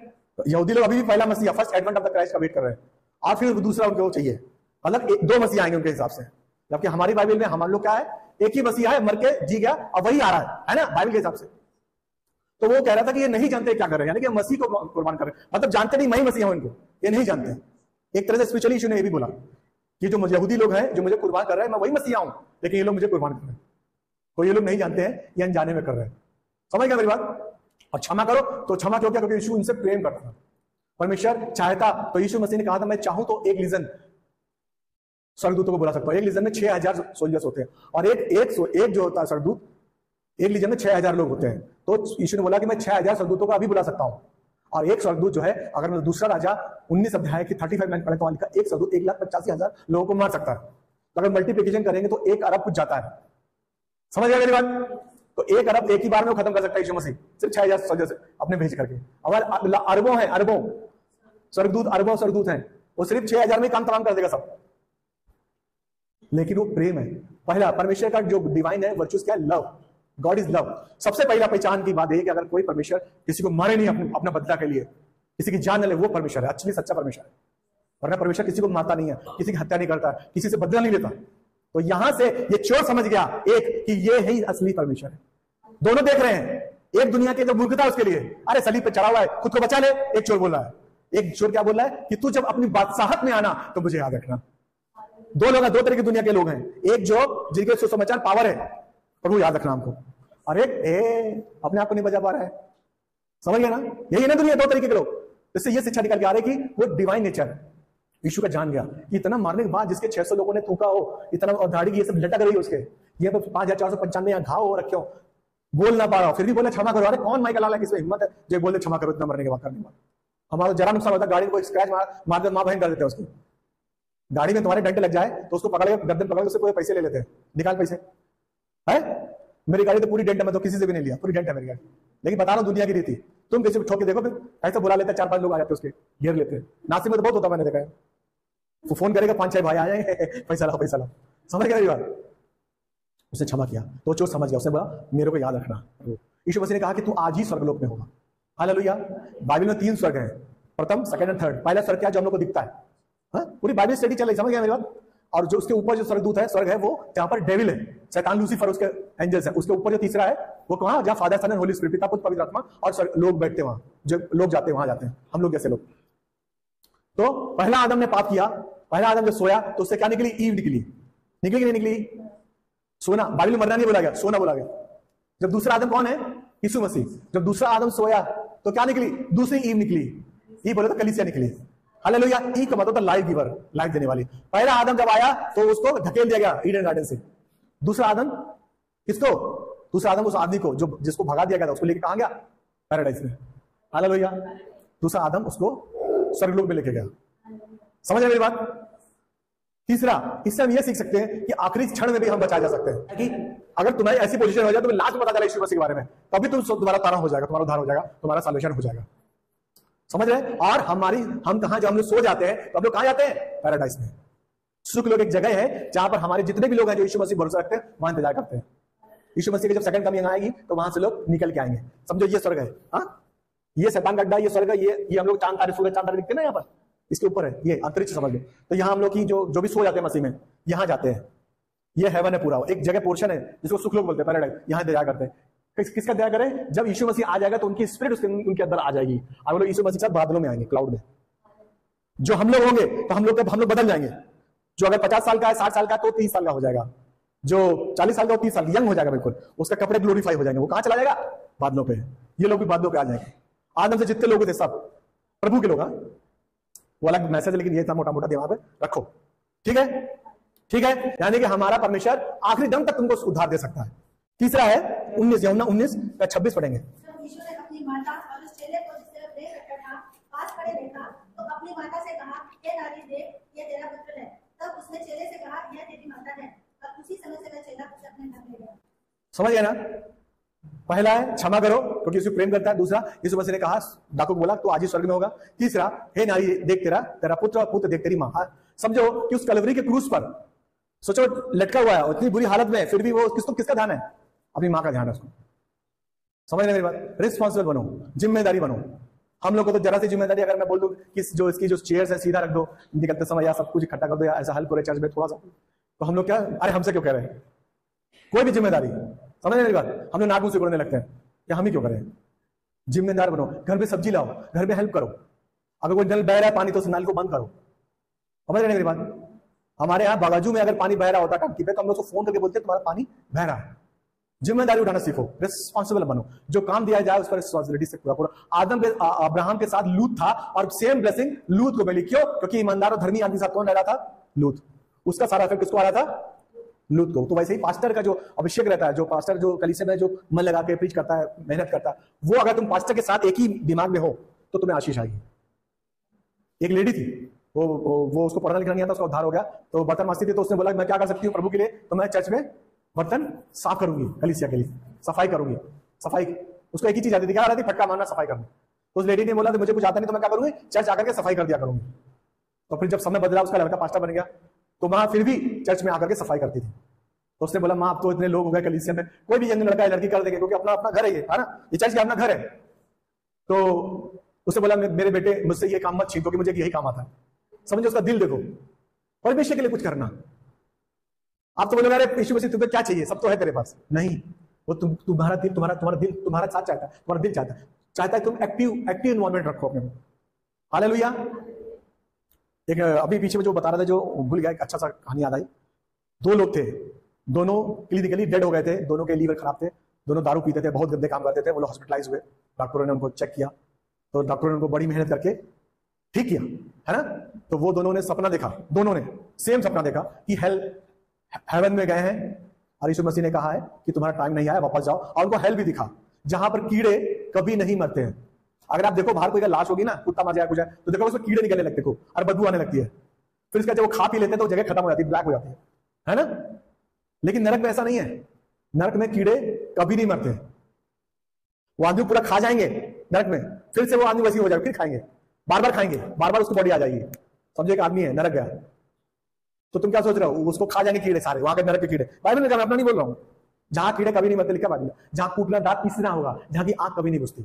यहूदी लोग अभी भी पहला मसीहा, first advent of the Christ का वेट कर रहे हैं, और फिर दूसरा उनको चाहिए। मतलब दो मसीहा आएंगे उनके हिसाब से। जबकि हमारी बाइबल में हमारे लोग क्या है? एक ही मसीहा है, मर के जी गया और वही आ रहा है ना, बाइबल के हिसाब से। तो वो कह रहा था कि ये नहीं जानते क्या कर रहे हैं, यानी कि मसीह को कुर्बान कर रहे हैं। मतलब जानते नहीं मैं ही मसीहा हूं, इनको ये नहीं जानते। एक तरह से स्पिरिचुअली ईश्वर ने ये भी बोला कि जो यहूदी लोग हैं जो मुझे कुर्बान कर रहे हैं, मैं वही मसीहा हूं, लेकिन ये लोग मुझे कुर्बान कर रहे हैं। तो ये लोग नहीं जानते हैं, ये अनजाने में कर रहे हैं। समझ गया मेरी बात? और क्षमा करो, तो क्षमा क्यों किया? क्योंकि यीशु उनसे प्रेम करता था। परमेश्वर चाहता तो यीशु मसीह ने कहा था, मैं चाहूं तो एक लीजन स्वर्गदूतों को बुला सकता हूं। एक लीजन में 6000 सोल्जर्स होते हैं, और एक जो होता है स्वर्गदूत, एक लीजन में 6000 लोग होते हैं। तो यीशु ने बोला कि मैं 6000 स्वर्गदूतों को अभी बुला सकता हूं। और एक स्वर्गदूत जो है, अगर मैं दूसरा राजा 19 अध्याय की 35 लाइन पढ़े तो लिखा, एक स्वर्गदूत 1,85,000 लोगों को मार सकता है। तो अगर मल्टीप्लिकेशन करेंगे तो 1 अरब कुछ जाता है। समझ गया मेरी बात? तो 1 अरब एक ही बार में वो खत्म कर सकता है यीशु मसीह, सिर्फ 6000 सोल्जर से अपने भेज करके। अगर अरबों हैं, अरबों स्वर्गदूत, अरबों स्वर्गदूत हैं, वो सिर्फ 6000 में काम तमाम कर देगा सब। लेकिन वो प्रेम है। पहला परमेश्वर का जो डिवाइन है वर्चुअस क्या है? लव। God is love. सबसे पहला पहचान की बात है कि अगर कोई परमेश्वर किसी को मारे नहीं अपना बदला के लिए, किसी की जान न ले, वो परमेश्वर है, एक्चुअली सच्चा परमेश्वर है। वरना परमेश्वर किसी को मारता नहीं है, किसी की हत्या नहीं करता, किसी से बदला नहीं लेता। तो यहां से ये चोर समझ गया एक कि ये ही असली परमेश्वर है। दोनों देख रहे हैं, एक दुनिया के जो मूर्खता है उसके लिए, अरे सलीब पे चढ़ा हुआ है, खुद को बचा ले, एक चोर बोल रहा है। एक चोर क्या बोल रहा है कि तू जब अपनी बादशाहत में आना तो मुझे याद रखना। दो लोग हैं, दो तरह की दुनिया के लोग हैं। एक जो जिनके सुसमाचार पावर है, प्रभु याद रखना हमको, और एक अपने आप को नहीं बचा पा रहा है। समझ गया ना? यही है ना दुनिया, दो तरीके के लोग। इससे ये शिक्षा निकल के आ रही है कि वो डिवाइन नेचर है। यीशु का जान गया कि इतना मारने के बाद जिसके 600 लोगों ने थूका हो, इतना और दाढ़ी ये सब लटक रही है उसके, ये तो 5495 यहाँ घाव हो रखे हो, बोल ना पा रहा हो, फिर भी बोले क्षमा करो। अरे कौन माइकल आला किसमें हिम्मत है जो बोले क्षमा करो इतना मरने के बाद, करने के बाद? हमारा जरा नुकसान होता है, गाड़ी को स्क्रैच मार दे, माँ बहन कर देते हैं उसकी। गाड़ी में तुम्हारे डंडे लग जाए तो उसको पकड़ के गर्दन पकड़ के उससे पूरे पैसे ले लेते हैं, निकाल पैसे है। मेरी गाड़ी तो पूरी डेंट है, मैं तो किसी से भी नहीं लिया, पूरी डेंट है मेरी गाड़ी। लेकिन बता रहा हूं दुनिया की रीति, तुम किसी ठोक के देखो, फिर ऐसे बुला लेते हैं, 4-5 लोग आ जाते उसके, घेर लेते हैं। नासिक में तो बहुत होता, मैंने देखा है। वो फोन करेगा, 5-6 भाई आ जाएंगे, पैसा लाओ पैसा लाओ। समझ गया मेरी बात? उसने क्षमा किया तो चोर समझ गया, उसने बोला मेरे को याद रखना। यीशु मसीह ने कहा कि तू आज ही स्वर्गलोक में होगा। हालेलुया। बाइबल में 3 स्वर्ग हैं, प्रथम, सेकंड और थर्ड। पहला स्वर्ग क्या जो हम लोग को दिखता है, पूरी बाइबल स्टडी चल रही, समझ गया मेरी बात? और जो उसके ऊपर जो स्वर्गदूत है, स्वर्ग है, वो जहां पर डेविल है, शैतान लूसीफर उसके एंजल्स है, उसके ऊपर जो तीसरा है वो कहां? जहां father son and holy spirit, पिता पुत्र पवित्र आत्मा, और लोग बैठते हैं वहां, जो लोग जाते हैं वहां जाते हैं, हम लोग जैसे लोग। तो पहला आदम ने पाप किया, पहला आदम जब सोया तो उससे क्या निकली? ईव निकली। निकली कि नहीं निकली? सोना। बाइबल में मरना नहीं बोला गया, सोना बोला गया। जब दूसरा आदम कौन है? यीशु मसीह। जब दूसरा आदम सोया तो क्या निकली? दूसरी ईव निकली। ई बोले तो कलीसिया निकली। हालेलुया। ई का मतलब लाइफ गिवर, लाइफ देने वाली। पहला आदम जब आया तो उसको धकेल दिया गया ईडन गार्डन से। दूसरा आदम किसको? दूसरा आदम उस आदमी को जो जिसको भगा दिया गया था, उसको लेके कहां गया? पैराडाइज में। हालेलुया। दूसरा आदम उसको स्वर्गलोक में लेके गया। समझ रहे मेरी बात? तीसरा, इससे हम ये सीख सकते हैं कि आखिरी क्षण में भी हम बचाए जा सकते हैं। कि अगर तुम्हारी ऐसी पोजीशन हो जाए, तुम्हें लास्ट में पता चला यीशु मसीह के बारे में, तभी तुम्हारा तारा हो जाएगा, तुम्हारा उद्धार हो जाएगा, तुम्हारा सॉल्यूशन हो जाएगा। समझ रहे? और हम कहां, जब हम लोग सो जाते हैं तो हम लोग कहां जाते हैं? पैराडाइज में। सुख लोग एक जगह है जहां पर हमारे जितने भी लोग हैं जो यीशु मसीह भरोसा रखते हैं, वहां इंतजार करते हैं। यीशु मसीह की जब सेकंड कमिंग आएगी तो वहां से लोग निकल के आएंगे। समझो ये स्वर्ग है, हाँ, ये शैतान का अड्डा, ये स्वर्ग है, ये हम लोग चांद तारे, सूरज चांद तारे दिखते हैं ना, यहाँ पर इसके ऊपर है, ये अंतरिक्ष समझ लो। तो यहाँ हम लोग की जो भी सो जाते हैं मसीह में, यहाँ जाते हैं। ये हेवन है पूरा, एक जगह पोर्शन है जिसको सुख लोग बोलते हैं, पैराडाइज। यहाँ इंतजार करते हैं। किसका दया करें? जब यीशु मसीह आ जाएगा तो उनकी स्पिरिट उनके अंदर आ जाएगी, और वो लोग यीशु मसीह के साथ बादलों में आएंगे, क्लाउड में। जो हम लोग होंगे तो हम लोग बदल जाएंगे। जो अगर 50 साल का है, 60 साल का, तो 30 साल का हो जाएगा। जो 40 साल का 30 साल यंग हो जाएगा बिल्कुल, उसका कपड़े ग्लोरीफाई हो जाएंगे, वो कहां चला जाएगा? बादलों पे। ये लोग भी बादलों पे आ जाएंगे। आदम से जितने लोग थे सब प्रभु के लोग। वो अलग मैसेज है, लेकिन ये था मोटा मोटा दिमाग में रखो। ठीक है, ठीक है। यानी कि हमारा परमेश्वर आखिरी दम तक तुमको उद्धार दे सकता है। तीसरा है 19 यूहन्ना 19:26 पढ़ेंगे। जब यीशु ने अपनी माता और उस चेले को जिससे प्रेम रखा था पास खड़े देखा, तो अपनी माता से कहा, हे नारी देख, ये तेरा पुत्र है। तब उसने चेले से कहा, यह तेरी माता है। और उसी समय से वह चेला उसे अपने घर ले गया। समझ गए ना? पहला है क्षमा करो क्योंकि उसे प्रेम करता है। दूसरा, यीशु मसीह ने कहा, डाकू को बोला तू आज ही स्वर्ग में होगा। तीसरा, हे नारी देख तेरा पुत्र, और पुत्र देख तेरी मां। समझो कि उस कलवरी के क्रूस पर सोचो लटका हुआ है, उतनी बुरी हालत में, फिर भी वो किसका ध्यान है? अपनी मां का ध्यान है उसको। समझ रहे मेरी बात? रिस्पॉन्सिबल बनो, जिम्मेदारी बनो। हम लोग को तो जरा सी जिम्मेदारी, अगर मैं बोल दूं कि जो इसकी जो चेयर्स है सीधा रख दो, निकलते समय या सब कुछ इकट्ठा कर दो, या ऐसा हल करो चर्च में थोड़ा सा, तो हम लोग क्या, अरे हमसे क्यों कह रहे हैं? कोई भी जिम्मेदारी, समझ रहे मेरी बात? हम लोग नाक मुंह से बोलने लगते हैं कि हम ही क्यों करें? जिम्मेदार बनो। घर में सब्जी लाओ, घर में हेल्प करो। अगर कोई नल बह रहा है पानी, तो उस नल को बंद करो। समझ रहे मेरी बात? हमारे यहाँ बागाजू में अगर पानी बह रहा होता टंकी पे, तो हम लोग को फोन करके बोलते तुम्हारा पानी बह रहा है। जिम्मेदारी उठाना सीखो, रिस्पॉन्सिबल बनो। जो काम दिया जाए उस पर रिस्पॉन्सिबिलिटी से पूरा। आदम के अब्राहम के साथ लूत था, और सेम ब्लेसिंग लूत को मिली। क्यों? क्योंकि ईमानदार और धर्मी आदमी साथ कौन रह रहा था? लूत। उसका सारा इफेक्ट किसको आ रहा था? लूत को। तो वैसे ही पास्टर का जो अभिषेक रहता है, जो पास्टर जो कलीसिया में जो मन लगा के प्रीच करता है, मेहनत करता है, वो अगर तुम पास्टर के साथ एक ही दिमाग में हो तो तुम्हें आशीष आएगी। एक लेडी थी, वो उसको पढ़ना लिखना नहीं आता, उसका उद्धार हो गया, तो बर्तन मांजती थी। तो उसने बोला मैं क्या कर सकती हूँ प्रभु के लिए? तो मैं चर्च में बर्तन साफ करूंगी, कलीसिया के लिए सफाई करूंगी। सफाई, उसको एक ही चीज आती थी, क्या आती थी? फटका मारना, सफाई करना। तो उस लेडी ने बोला मुझे कुछ आता नहीं, तो मैं क्या करूंगी? चर्च आकर के सफाई कर दिया करूंगी। तो फिर जब समय बदला, उसका लड़का पास्टर बन गया, तो वहां फिर भी चर्च में आकर के सफाई करती थी। तो उसने बोला माँ अब तो इतने लोग हो गए कलीसिया में, कोई भी यंग लड़का या लड़की कर देंगे, क्योंकि अपना अपना घर है, ये है ना, ये चर्च का अपना घर है। तो उसने बोला मेरे बेटे मुझसे ये काम मत छीन, क्योंकि मुझे यही काम आता है। समझो उसका दिल देखो, परमेश्वर के लिए कुछ करना। आप तो बोलोगे अरे यीशु मसीह तुम्हें क्या चाहिए, सब तो है तेरे पास। नहीं, वो तुम्हारा दिल, तुम्हारा दिल तुम्हारा साथ चाहता है, तुम्हारा दिल चाहता है तुम एक्टिव इन्वॉल्वमेंट रखो अपने में। हालेलुया। एक अभी पीछे में जो बता रहा था, जो भूल गया, एक अच्छा सा कहानी याद आई। दो लोग थे, दोनों क्लिनिकली डेड हो गए थे, दोनों के लीवर खराब थे, दोनों दारू पीते थे, बहुत गंदे काम करते थे। वो लोग हॉस्पिटलाइज हुए, डॉक्टरों ने उनको चेक किया, तो डॉक्टरों ने उनको बड़ी मेहनत करके ठीक किया, है ना। तो वो दोनों ने सपना देखा, दोनों ने सेम सपना देखा कि हेवन में गए हैं, और यीशु मसीह ने कहा है कि तुम्हारा टाइम नहीं आया, वापस जाओ। और उनको हेल भी दिखा, जहां पर कीड़े कभी नहीं मरते हैं। अगर आप देखो बाहर कोई का लाश होगी ना, कुत्ता मर जाए कुछ जाए, तो देखो उसमें कीड़े निकलने लगते को, और बदबू आने लगती है। फिर इसका जब वो खा पी लेते हैं तो जगह खत्म हो जाती है, ब्लैक हो जाती है ना। लेकिन नरक में ऐसा नहीं है। नरक में कीड़े कभी नहीं मरते। वो आदमी पूरा खा जाएंगे नरक में, फिर से वो आदमी वैसी हो जाएगा, फिर खाएंगे, बार बार खाएंगे, बार बार उसको बॉडी आ जाएगी। समझे, एक आदमी है नरक गया, तो तुम क्या सोच रहे हो? उसको खा जाएंगे कीड़े सारे, वहां के नरक के कीड़े। बाइबल में, मैं अपना नहीं बोल रहा हूं, जहां कीड़े कभी नहीं मरते लिखा बाइबल में, जहां कूटना दांत पीसना होगा, जहां की आंख कभी नहीं घुसती,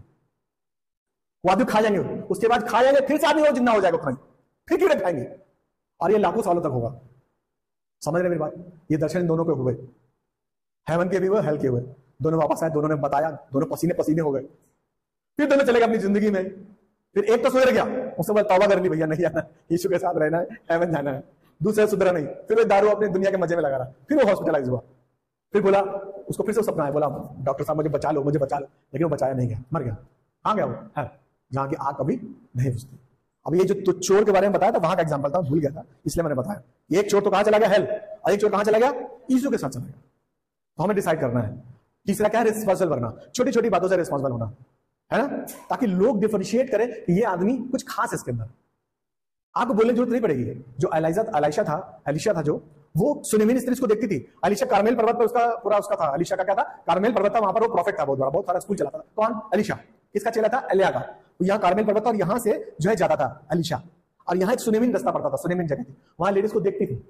वो आदमी खा जाएंगे। उसके बाद खा जाएंगे, फिर से आदमी वो जिंदा हो जाएगा, फिर कीड़े खाएंगे, और ये लाखों सालों तक होगा। समझ रहे मेरी बात? ये दर्शन दोनों के हुए, हेवन के भी हुए, हेल के हुए। दोनों वापस आए, दोनों ने बताया, दोनों पसीने पसीने हो गए। फिर दोनों चले गए अपनी जिंदगी में। फिर एक तो सुधर गया, उसके बाद तौबा कर ली, भैया नहीं आना, यीशु के साथ रहना है, हेवन जाना है। दूसरा सुधरा नहीं, फिर वो दारू अपनी दुनिया के मजे में लगा रहा, फिर वो हॉस्पिटलाइज हुआ। फिर बोला, उसको फिर से सपना है, बोला डॉक्टर साहब मुझे बचा लो, मुझे बचा लो, लेकिन वो बचाया नहीं गया, मर गया। कहाँ गया वो? है जहाँ की आग कभी नहीं घुसती। अब ये जो चोर के बारे में बताया था, वहां का एग्जाम्पल था, भूल गया था, इसलिए मैंने बताया। एक चोर तो कहां चला गया? हेल। और एक चोर कहां चला गया? यीशु के साथ चला गया। तो हमें डिसाइड करना है। तीसरा क्या है? रिस्पॉन्सिबल बनना, छोटी छोटी बातों से रिस्पॉन्सिबल होना, है ना, ताकि लोग डिफरेंशिएट करें कि ये आदमी कुछ खास है इसके अंदर। आपको बोलने की जरूरत नहीं पड़ेगी। जो एलिशा था, जो वो सुनेमी स्त्री को देखती थी। एलिशा कारमेल पर्वत पर उसका था। एलिशा का क्या था? कारमेल पर्वत था, वहां पर वो प्रॉफिट था, बहुत बड़ा, बहुत सारा स्कूल चलाता था। कौन? एलिशा। किसका चेला था? एलिया का। यहाँ कारमेल पर्वत था, और यहाँ से जो है जाता था एलिशा, और यहाँ एक सुनेमिन रास्ता पड़ता था, सुनेमिन जगह थी, वहां लेडीज को देखती थी।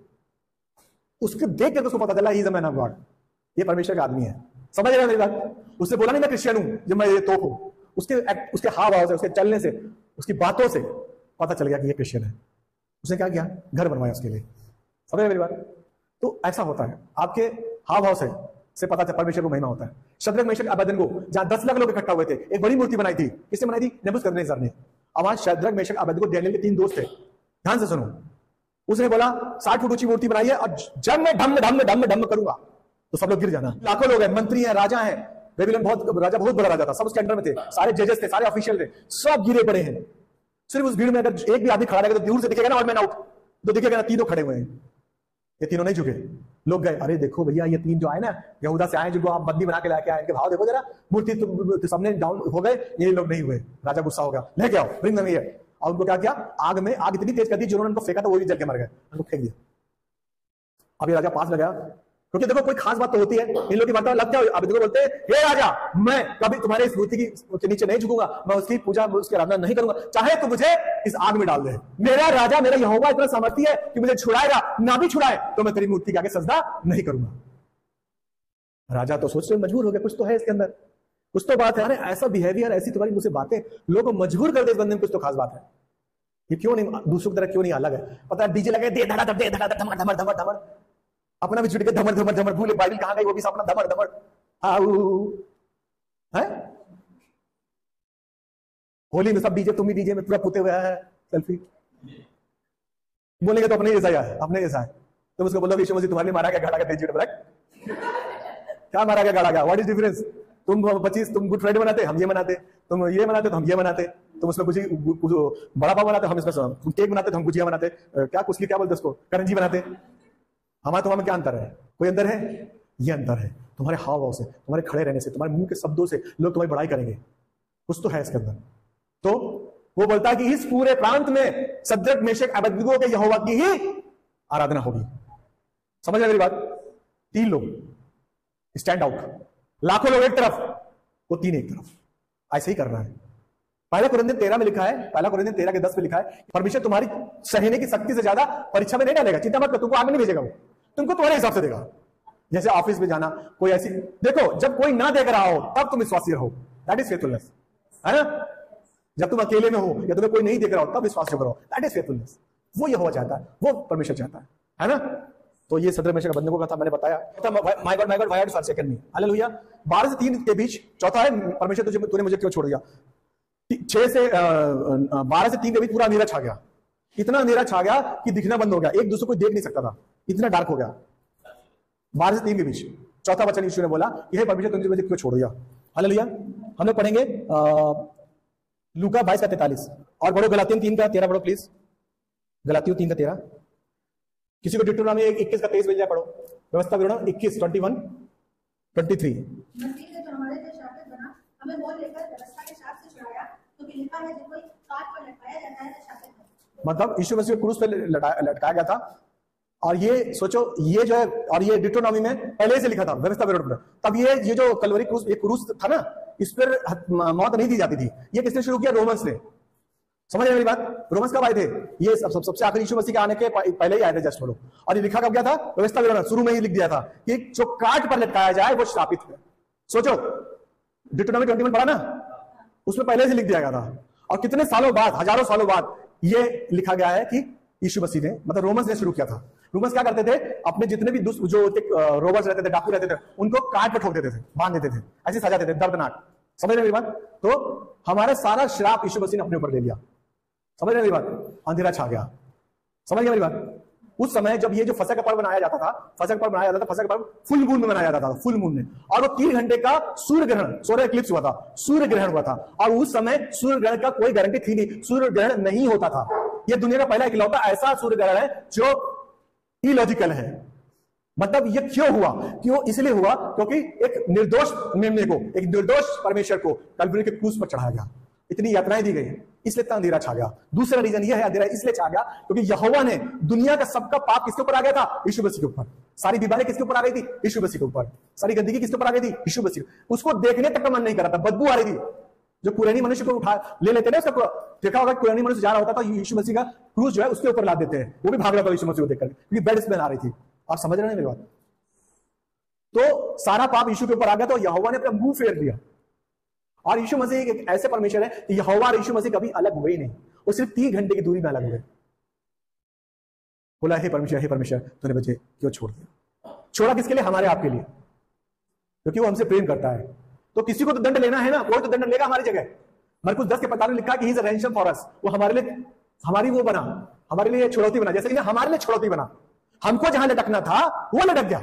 उसको देख कर उसको पता चला he is a man of God, ये परमेश्वर का आदमी है। समझ रहे मेरी बात? उसने बोला नहीं मैं क्रिश्चियन हूं जब मैं ये तोप हूं। उसके हाव भाव से, उसके चलने से, उसकी बातों से पता चल गया कि ये क्रिश्चियन है। उसने क्या किया? घर बनवाया उसके लिए। समझ मेरी बात? तो ऐसा होता है, आपके हाव भाव से पता चल परमेश्वर को महिमा होता है। शद्रक मेशक अबेदनगो, जहां 10 लाख लोग इकट्ठा हुए थे, एक बड़ी मूर्ति बनाई थी। किसने बनाई थी? नेबूकदनेस्सर ने। अब शद्रक मेशक अबेदनगो डैनियल के 3 दोस्त थे। ध्यान से सुनो। उसने बोला 60 फुट ऊंची मूर्ति बनाई है, और जब मैं ढम ढम ढम ढम करूंगा, तो सब लोग गिर जाना। लाखों लोग हैं, मंत्री हैं, राजा हैं, बेबीलोन राजा बहुत बड़ा राजा था, सब उसके अंडर में थे, सारे जजेस थे, सारे ऑफिशियल थे, सब गिरे पड़े हैं। सिर्फ उस भीड़ में अगर एक भी आदमी खड़ा रहेगा तो दूर से दिखेगा ना ऑड मैन आउट, तो दिखेगा ना तीनों खड़े हुए हैं, ये तीनों नहीं झुके। लोग गए, अरे देखो भैया ये तीन जो आए ना यहूदा से आए, जिनको आप बंदी बना के लाके आए, इनके भाव देखो जरा, मूर्ति तो सामने डाउन हो गए, ये लोग नहीं हुए। राजा गुस्सा हो गया, लेके आओ, ब्रिंग देम हियर। और उनको क्या किया, आग में आग इतनी तेज कर दी, जिन्होंने उनको फेंका था वो भी जल के मर गए, उनको फेंक दिया। अब ये राजा पास लगा, क्योंकि देखो कोई खास बात तो होती है, इन लोग की बात लगता है। अब देखो बोलते हैं, हे राजा, मैं कभी तुम्हारे इस मूर्ति के नीचे नहीं झुकूंगा, मैं उसकी पूजा उसकी आराधना नहीं करूंगा, चाहे तो मुझे इस आग में डाल दे। मेरा राजा, मेरा यहोवा इतना सामर्थी है कि मुझे छुड़ाएगा, ना भी छुड़ाए तो मैं तेरी मूर्ति के आगे सजदा नहीं करूंगा। राजा तो सोचते मजबूर हो गया, कुछ तो है इसके अंदर, कुछ तो बात है। अरे ऐसा बिहेवियर, ऐसी तुम्हारी मुझसे बातें लोगों को मजबूर कर दे, इस बंदे में कुछ तो खास बात है। ये क्यों नहीं दूसरों की तरह क्यों नहीं अलग है? पता है डीजे लगे, दे धड़ा धड़, दे धड़ा धड़, धमड़ धमड़ धमड़ धमड़, अपना भी छुट के धमड़ धमड़ धमड़, भूले बाइबल कहां गई वो भी अपना धमड़ धमड़। है होली में सब डीजे, तुम भी डीजे में पूरा पुते हुए है, सेल्फी बोलेंगे तो अपने जैसा है, अपने जैसा है। तुम उसको बोलो यीशु मसीह तुम्हारे लिए मारा गया, गाड़ा गया, तेज क्या मारा गया, गाड़ा गया, व्हाट इज डिफरेंस? तुम 25 तुम गुड फ्राइडे मनाते, हम ये मनाते, तुम ये मनाते तो हम ये मनाते, तुम उसमें कुछ बड़ा पाव बनाते, हम इसमें तुम केक बनाते तो हम गुजिया बनाते, क्या कुछ क्या बोलते उसको, करंजी बनाते। हमारा तुम्हारा क्या अंतर है? कोई अंतर है? ये अंतर है तुम्हारे हाव भाव से, तुम्हारे खड़े रहने से, तुम्हारे मुंह के शब्दों से लोग तुम्हारी बड़ाई करेंगे, कुछ तो है इसके अंदर। तो वो बोलता है कि इस पूरे प्रांत में सद्रक मेशक अबेदनगो के यहोवा की ही आराधना होगी। समझ रहे मेरी बात? 3 लोग स्टैंड आउट, लाखों लोग एक तरफ, वो 3 एक तरफ, ऐसे ही करना है। पहला कुरिन्थियों 13 में लिखा है, पहला कुरिन्थियों 13 के 10 में लिखा है, परमेश्वर तुम्हारी सहने की शक्ति से ज्यादा परीक्षा में नहीं डालेगा, चिंता मत करो, तुमको आगे नहीं भेजेगा, वो तुमको तुम्हारे हिसाब से देगा। जैसे ऑफिस में जाना, कोई ऐसी देखो, जब कोई ना देख रहा हो तब तुम विश्वासी रहो, दैट इज फेथफुलनेस, है ना? जब तुम अकेले में हो या तुम्हें कोई नहीं देख रहा हो तब विश्वास करो, दैट इज फेथफुलनेस। वो यहोवा चाहता है, वो परमेश्वर चाहता है ना? तो ये सदर मेशक अबेदनगो का था, मैंने बताया। My God why had you forsaken me, hallelujah. 12 से 3 के बीच चौथा है, परमेश्वर तूने मुझे क्यों छोड़ दिया। 12 से 3 के बीच पूरा अंधेरा छा गया, इतना अंधेरा छा गया कि दिखना बंद हो गया, एक दूसरे को देख नहीं सकता था, इतना डार्क हो गया। 12 से 3 के बीच चौथा वचन यीशु ने बोला, यह परमेश्वर तुमने मुझे क्यों छोड़ दिया। हालेलुया। हम लोग पढ़ेंगे लूका 22 का 43 और पढ़ो गलातियों 3 का 13 पढ़ो प्लीज, गलातियों 3 का 13। किसी को डिट्रोनॉमी 21 का 23 मिल जाए, पढ़ो व्यवस्था विवरण 21 21 23। मसीह ने जो हमारे लिए शापित बना, हमें मोल लेकर व्यवस्था के शाप से छुड़ाया, क्योंकि लिखा है जो कोई काट पर लटकाया जाता है वह शापित है। मतलब यीशु मसीह को क्रूस पे लटकाया गया था, और ये सोचो, ये जो है, और ये डिट्रोनॉमी में पहले से लिखा था व्यवस्था विवरण पर। तब ये जो कलवरी क्रूस, ये क्रूस था ना, इस पर मौत नहीं दी जाती थी। ये किसने शुरू किया? रोमन्स ने। समझ रहे मेरी बात? रोमन्स कब आए थे? ये सबसे आखिर यीशु मसीह के आने के पहले ही आए थे, जस्ट बोलो। और ये लिखा कब गया था? व्यवस्था विवरण शुरू में ही लिख दिया था कि जो काट पर लटकाया जाए वो श्रापित है। सोचो डिट्रोनॉमी 21 पढ़ा ना, उसमें पहले से लिख दिया गया था, और कितने सालों बाद, हजारों सालों बाद ये लिखा गया है कि यीशु मसीह ने, मतलब रोमन्स ने शुरू किया था। रोमन्स क्या करते थे? अपने जितने भी जो रोबर्स रहते थे, डाकू रहते थे, उनको काट पर ठोक देते थे, बांध देते थे, ऐसे सजा देते थे, दर्दनाक। समझ रहे मेरी बात? तो हमारा सारा श्राप यीशु मसीह ने अपने ऊपर ले लिया। समझ रहे मेरी बात? अंधेरा छा गया। समझ गए मेरी बात? उस समय जब ये जो फसह का पर्व मनाया जाता था, फसह का पर्व मनाया जाता था, फसह का पर्व फुल मून में मनाया जाता था, फुल मून में, और वो 3 घंटे का सूर्य ग्रहण, सोलर इक्लिप्स हुआ था, सूर्य ग्रहण हुआ था। और उस समय सूर्य ग्रहण का कोई गारंटी थी नहीं, सूर्य ग्रहण नहीं होता था। ये दुनिया का पहला इकलौता ऐसा सूर्य ग्रहण है जो इलॉजिकल है। मतलब ये क्यों हुआ? क्यों? इसलिए हुआ क्योंकि एक निर्दोष मेमने को, एक निर्दोष परमेश्वर को कल्वरी के क्रूस पर चढ़ाया गया, इतनी यातनाएं दी गई, इसलिए इतना अंधेरा छा गया। दूसरा रीजन यह है अंधेरा इसलिए छा गया क्योंकि यहोवा ने दुनिया का सबका पाप किसके ऊपर आ गया था? यीशु मसीह के ऊपर। सारी बीमारी किसके ऊपर आ गई थी? यीशु मसीह के ऊपर। सारी गंदगी किसके ऊपर आ गई थी? यीशु मसीह। उसको देखने तक का मन नहीं कर रहा था, बदबू आ रही थी। जो कुरैनी मनुष्य को उठा ले लेते ना, उसका देखा होगा, कुरैनी मनुष्य जा रहा होता था, यीशु मसीह का क्रूस जो है उसके ऊपर ला देते हैं, वो भी भाग रहा था यीशु मसीह को देखकर, क्योंकि बेड स्मेल आ रही थी। आप समझ रहे हैं मेरी बात? तो सारा पाप यीशु के ऊपर आ गया, तो यहोवा ने अपना मुंह फेर दिया। और यीशु मसीह एक ऐसे परमेश्वर है कि यहोवा और यीशु मसीह कभी अलग हुए ही नहीं, वो सिर्फ 3 घंटे की दूरी में अलग हुए। बोला, हे परमेश्वर तूने मुझे क्यों छोड़ दिया? छोड़ा किसके लिए? हमारे आपके लिए, क्योंकि वो हमसे प्रेम करता है। तो किसी को तो दंड लेना है ना, कोई तो दंड लेगा हमारी जगह। मरकुस 10 के 45 में लिखा कि he is a ransom for us, वो हमारे लिए, हमारी वो बना, हमारे लिए छुड़ौती बना, जैसे कि हमारे लिए छुड़ौती बना। हमको जहां लटकना था वो लटक गया,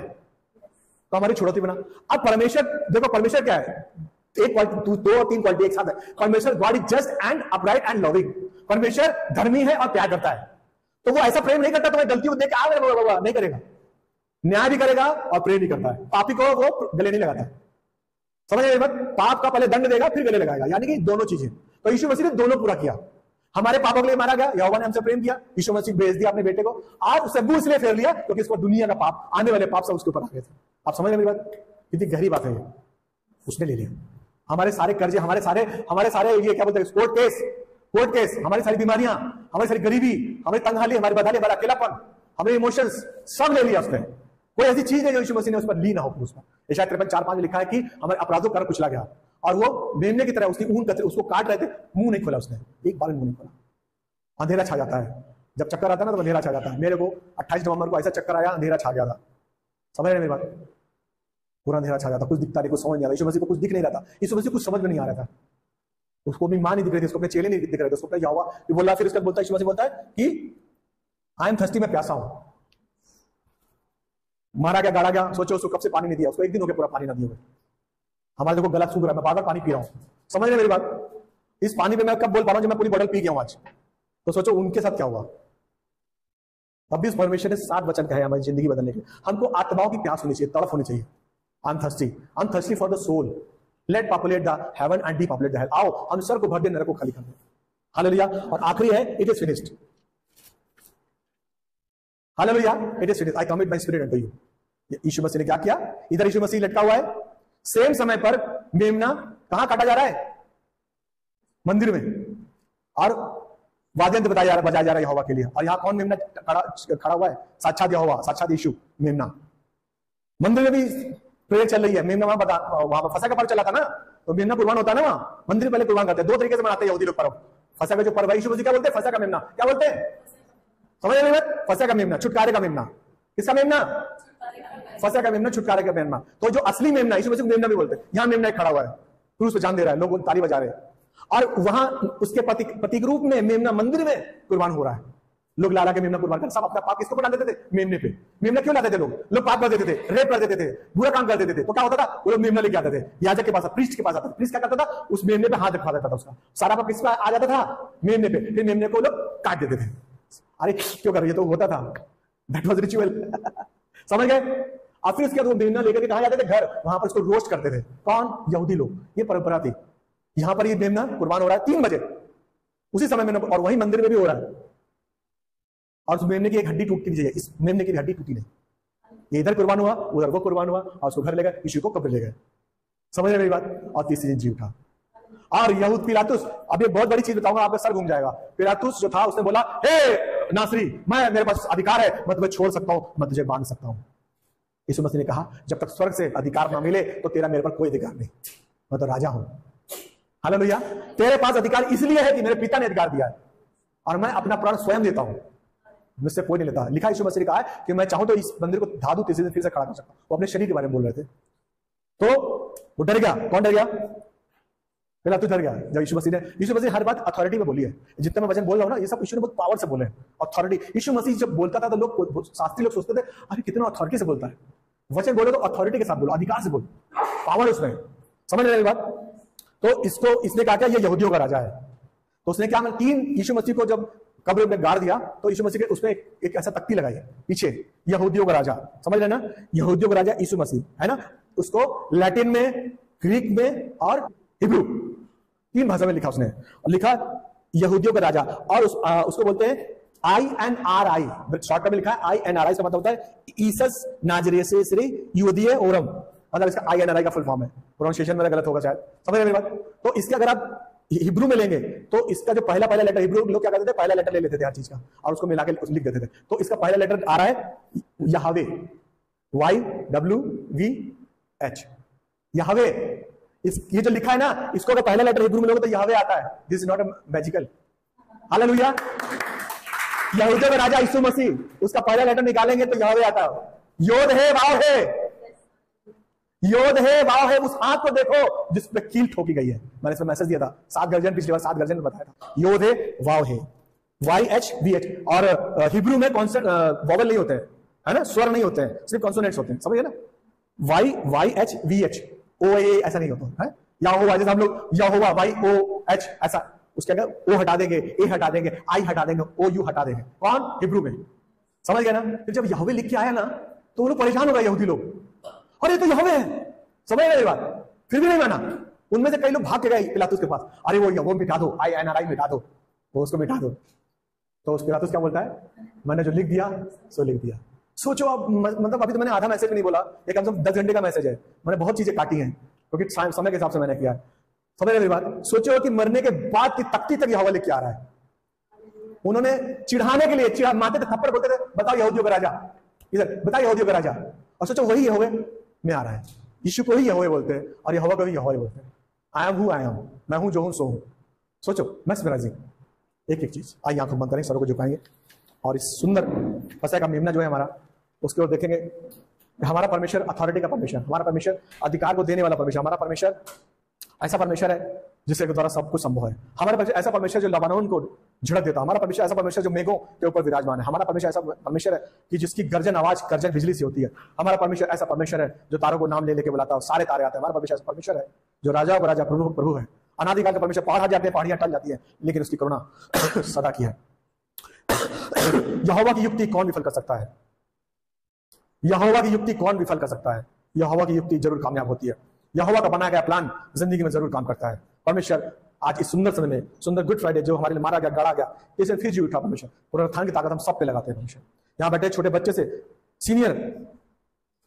तो हमारी छुड़ौती बना। अब परमेश्वर देखो, परमेश्वर क्या है, एक क्वालिटी, दो और तीन क्वालिटी एक साथ है। परमेश्वर God is just and upright and loving. परमेश्वर धर्मी है और प्यार करता है। तो वो ऐसा प्रेम नहीं करता तुम्हें गलती देख के नहीं करेगा, न्याय भी करेगा और प्रेम भी करता है। पापी को वो गले नहीं लगाता। समझ रहे बात? पाप का पहले दंड देगा फिर गले लगाएगा, यानी कि दोनों चीजें। तो यीशु मसीह ने दोनों पूरा किया। हमारे पापों के लिए मारा गया, यहोवा ने हमसे प्रेम किया, यीशु मसीह भेज दिया अपने बेटे को। आज उसे मुंह इसलिए फेर लिया क्योंकि इसको दुनिया का पाप, आने वाले पाप सब उसके ऊपर आ गए थे। आप समझ रहे मेरी बात? कितनी गहरी बात है ये। उसने ले लिया हमारे सारे कर्जे, हमारे सारे ये क्या बोलते हैं, कोर्ट केस, हमारी सारी बीमारियां, हमारी सारी गरीबी, हमारी तंगहाली, हमारी बदहाली, हमारा अकेलापन, हमारे इमोशंस सब ले लिया उसने। कोई ऐसी चीज है जो यीशु मसीह ने उस पर ली ना हो। उसमें यशायाह 53:4-5 में लिखा है कि हमारे अपराधों का कुचला गया, और वो मेमने की तरह उसकी ऊन कतरे उसको काट रहे थे, मुंह नहीं खोला उसने, एक बार मुंह नहीं खोला। अंधेरा छा जाता है जब चक्कर आता है ना, तो अंधेरा छा जाता है। मेरे को 28 नवंबर को ऐसा चक्कर आया, अंधेरा छा गया था। समझ रहे मेरी बात? पूरा अंधेरा छा जाता, कुछ दिखता नहीं, कुछ समझ नहीं आता। यीशु मसीह को कुछ दिख नहीं रहा था, यीशु मसीह कुछ समझ में नहीं आ रहा था। उसको अपनी मां नहीं दिख रही थी, उसको अपने चेले नहीं दिख रहे थे, उसको अपना यहोवा बोला। फिर उसका बोलता है, यीशु मसीह बोलता है कि आई एम थर्स्टी, मैं प्यासा हूं। मारा गया, गाड़ा गया, सोचो उसको कब से पानी नहीं दिया, उसको एक दिन हो गया पूरा पानी ना दिया। हमारे देखो गला सूख रहा है, मैं बार-बार पानी पी रहा हूं। समझ रहे मेरी बात? इस पानी पे मैं कब बोल पा रहा हूं जब मैं पूरी बोतल पी गया हूं आज। तो सोचो उनके साथ क्या हुआ। अब भी इस परमेश्वर ने 7 वचन कहे हमारी जिंदगी बदलने के लिए। हमको आत्माओं की प्यास होनी चाहिए, तड़प होनी चाहिए। I am thirsty for the soul, let populate the heaven and depopulate the hell. आओ हम स्वर्ग को भर दे, नरक को खाली कर दे। हालेलुया। और आखिरी है, it is finished. Hallelujah, it is finished, I commit my spirit unto you. Yeshu Masih ने क्या किया? इधर यीशु मसीह लटका हुआ है, सेम समय पर मेमना कहां काटा जा रहा है? मंदिर में, और वाद्यंत्र बजाया जा रहा है यहोवा के लिए। और यहां कौन मेमना खड़ा हुआ है? साक्षात यहोवा, साक्षात यीशु। मेमना मंदिर में भी प्रेयर चल रही है। मेमना वहां पर फसह का पर्व चला था ना, तो मेमना कुर्बान होता है ना वहां, मंदिर पहले कुर्बान करते हैं। 2 तरीके से मनाते हैं यहूदी लोग पर्व। फसह का जो पर्व है, यीशु मसीह क्या बोलते हैं? फसह का मेमना। क्या बोलते हैं? समझ रहे हैं? फसह का मेमना, छुटकारे का मेमना। किसका मेमना? फसह का मेमना, छुटकारे का मेमना। तो जो असली मेमना, यीशु मसीह को मेमना भी बोलते हैं। यहां मेमना खड़ा हुआ है, क्रूस पे जान दे रहा है, लोग ताली बजा रहे हैं, और वहां उसके प्रतीक रूप में मेमना मंदिर में कुर्बान हो रहा है। लोग ला के मेमना कुर्बान कर, सब अपना पाप किसको डाल देते थे? मेमने पे। मेमना क्यों लाते थे लोग पाप कर देते थे, रेप कर देते थे, बुरा काम कर देते थे। तो क्या होता था? वो लोग मेमना लेके आते थे, याजक के पास, प्रीस्ट के पास आता था। प्रीस्ट क्या करता था? उस मेमने पे हाथ रखवा देता था, उसका सारा पाप किसका आ जाता था? मेमने पे। फिर मेमने को लोग काट देते थे। अरे क्यों कर रही है? तो होता था, दैट वाज रिचुअल। समझ गए? और फिर उसके बाद वो मेमना लेकर के कहां जाते थे? घर। वहां पर उसको रोस्ट करते थे। कौन? यहूदी लोग। ये परंपरा थी। यहां पर ये मेमना कुर्बान हो रहा है 3 बजे, उसी समय में, और वही मंदिर में भी हो रहा है। और उस मेमने की एक हड्डी टूटती नहीं, इस मेमने की हड्डी टूटी नहीं। ये इधर कुर्बान हुआ, उधर वो कुर्बान हुआ, और उसको घर ले गए, यीशु को कब्र ले गए। समझ रहे मेरी बात? और तीसरे दिन जी उठा। और यहूद पिलातुस, अब ये बहुत बड़ी चीज बताऊंगा, आपका सर घूम जाएगा। पिलातुस जो था, उसने बोला, हे नासरी, मेरे पास अधिकार है, मैं तुम्हें छोड़ सकता हूं, मैं तुझे बांध सकता हूं। यीशु मसीह ने कहा, जब तक स्वर्ग से अधिकार ना मिले तो तेरा मेरे पर कोई अधिकार नहीं, मैं तो राजा हूं। हालेलुया। तेरे पास अधिकार इसलिए है कि मेरे पिता ने अधिकार दिया है, और मैं अपना प्राण स्वयं देता हूं, मुझसे कोई नहीं लेता। लिखा यीशु मसीह ने कहा है कि मैं चाहूं तो इस मंदिर को ढा दूं, तीसरे दिन फिर से खड़ा कर सकता हूं। वो अपने शरीर के बारे में बोल रहे थे। तो वो डर गया। कौन डर गया? पिलातुस डर गया। जब यीशु मसीह हर बात अथॉरिटी में बोली है। जितना मैं वचन बोल रहा हूं ना, ये सब यीशु ने बहुत पावर से बोले हैं, अथॉरिटी। यीशु मसीह जब बोलता था तो लोग, शास्त्री लोग सोचते थे, अरे कितना अथॉरिटी से बोलता है। वचन बोले तो अथॉरिटी के साथ बोलो, अधिकार से बोलो, पावर उसमें। समझ रहे बात? तो इसने कहा क्या? ये यहूदियों का राजा है। तो उसने क्या, 3 यीशु मसीह को जब कब्र में गाड़ दिया, तो यीशु मसीह के उसमें एक ऐसा तख्ती लगाई है पीछे, यहूदियों का राजा। समझ रहे ना? यहूदियों का राजा यीशु मसीह है ना। उसको लैटिन में, ग्रीक में और हिब्रू, 3 भाषा में लिखा उसने। और लिखा यहूदियों का राजा, और उसको बोलते हैं INRI, शॉर्टकट में लिखा है INRI। से मतलब होता है ईसस नाजरेसी यूदीय ओरम, मतलब इसका INRI का फुल फॉर्म है। प्रोनाउंसिएशन मेरा गलत होगा शायद, समझ रहे मेरी बात? तो इसके अगर आप हिब्रू में लेंगे तो इसका जो पहला लेटर, हिब्रू लोग क्या करते थे? पहला लेटर ले लेते थे हर चीज का, और उसको मिला के लिख देते थे। तो इसका पहला लेटर आ रहा है यहावे, YWVH, यहावे। ये जो लिखा है ना, इसको अगर पहला लेटर हिब्रू में लोगे तो यहावे आता है। This is not a magical. Hallelujah. यहूदियों का राजा यीशु मसीह, उसका पहला लेटर निकालेंगे तो यहावे आता है। योद है, वाव है, योद है, वाव है। उस हाथ को देखो जिस पे कील ठोकी गई है। मैंने इसमें मैसेज दिया था, 7 गर्जन, पिछली बार 7 गर्जन में बताया था। योद है, वाव है, YHVH। और हिब्रू में कॉन्सेंट वॉवल नहीं होते हैं, है ना, स्वर नहीं होते हैं, सिर्फ कॉन्सोनेंट्स होते हैं। समझिए ना? YYHVH, OA ऐसा नहीं होता है। यहोवा जैसे हम लोग यहोवा YOH ऐसा, उसके अगर ओ हटा देंगे, ए हटा देंगे, आई हटा देंगे, OU हटा देंगे। कौन? हिब्रू में। समझ गए ना? फिर जब यहोवे लिख के आया ना तो वो लोग परेशान हो गए, यहूदी लोग, अरे तो यहोवे है। समझ गए बात? फिर भी नहीं माना। उनमें से कई लोग भाग के गए पिलातुस के पास, अरे वो मिटा दो, INRI मिटा दो, वो उसको मिटा दो। तो उस पिलातुस क्या बोलता है? मैंने जो लिख दिया सो लिख दिया। सोचो अब, मतलब अभी तो मैंने आधा मैसेज भी नहीं बोला, एक कम से कम 10 घंटे का मैसेज है, मैंने बहुत चीजें काटी हैं क्योंकि समय के हिसाब से मैंने किया है। समझ रहे मेरी बात? सोचो कि मरने के बाद की तख्ती तक यहोवा लेके आ रहा है। उन्होंने चिढ़ाने के लिए मारते थे, थप्पड़ बोलते थे, बताओ यहूदियों का राजा, इधर बताओ यहूदियों का राजा। और सोचो वही यहोवे में आ रहा है। यीशु को ही यहोवे बोलते हैं और यहोवा को ही यहोवा बोलते हैं। I am who I am, मैं हूं जो हूं सो हूं। सोचो मैस्मराइजिंग, एक एक चीज। आइए आंखों बंद करें, सरों को झुकाएंगे और इस सुंदर फसह का मेमना जो है हमारा, उसकी ओर देखेंगे। हमारा परमेश्वर अथॉरिटी का परमेश्वर, हमारा परमेश्वर अधिकार को देने वाला परमेश्वर, हमारा परमेश्वर ऐसा परमेश्वर है जिसके द्वारा सब कुछ संभव है। हमारा परमेश्वर ऐसा परमेश्वर जो लबानोन को झड़क देता है। हमारा परमेश्वर ऐसा परमेश्वर जो मेघों के ऊपर विराजमान है। हमारा परमेश्वर ऐसा परमेश्वर है कि जिसकी गर्जन आवाज गर्जन बिजली से होती है। हमारा परमेश्वर ऐसा परमेश्वर है जो तारों को नाम ले लेके बुलाता है, सारे तारे आते हैं। हमारा परमेश्वर ऐसा परमेश्वर है जो राजा राजा प्रभु प्रभु है। अनादिकाल का परमेश्वर, पहाड़ जाते हैं, पहाड़ियां टल जाती है, लेकिन उसकी करुणा सदा की है। यहोवा की युक्ति कौन विफल कर सकता है? यहोवा की युक्ति कौन विफल कर सकता है? यहोवा की युक्ति जरूर कामयाब होती है। यहोवा का बनाया गया प्लान जिंदगी में जरूर काम करता है। परमेश्वर आज इस सुंदर समय में, सुंदर गुड फ्राइडे जो हमारे लिए मारा गया, गड़ा गया, इसे फिर जी उठा परमेश्वर। पुनरुत्थान की ताकत हम सब पे लगाते हैं परमेश्वर। यहाँ बैठे छोटे बच्चे से सीनियर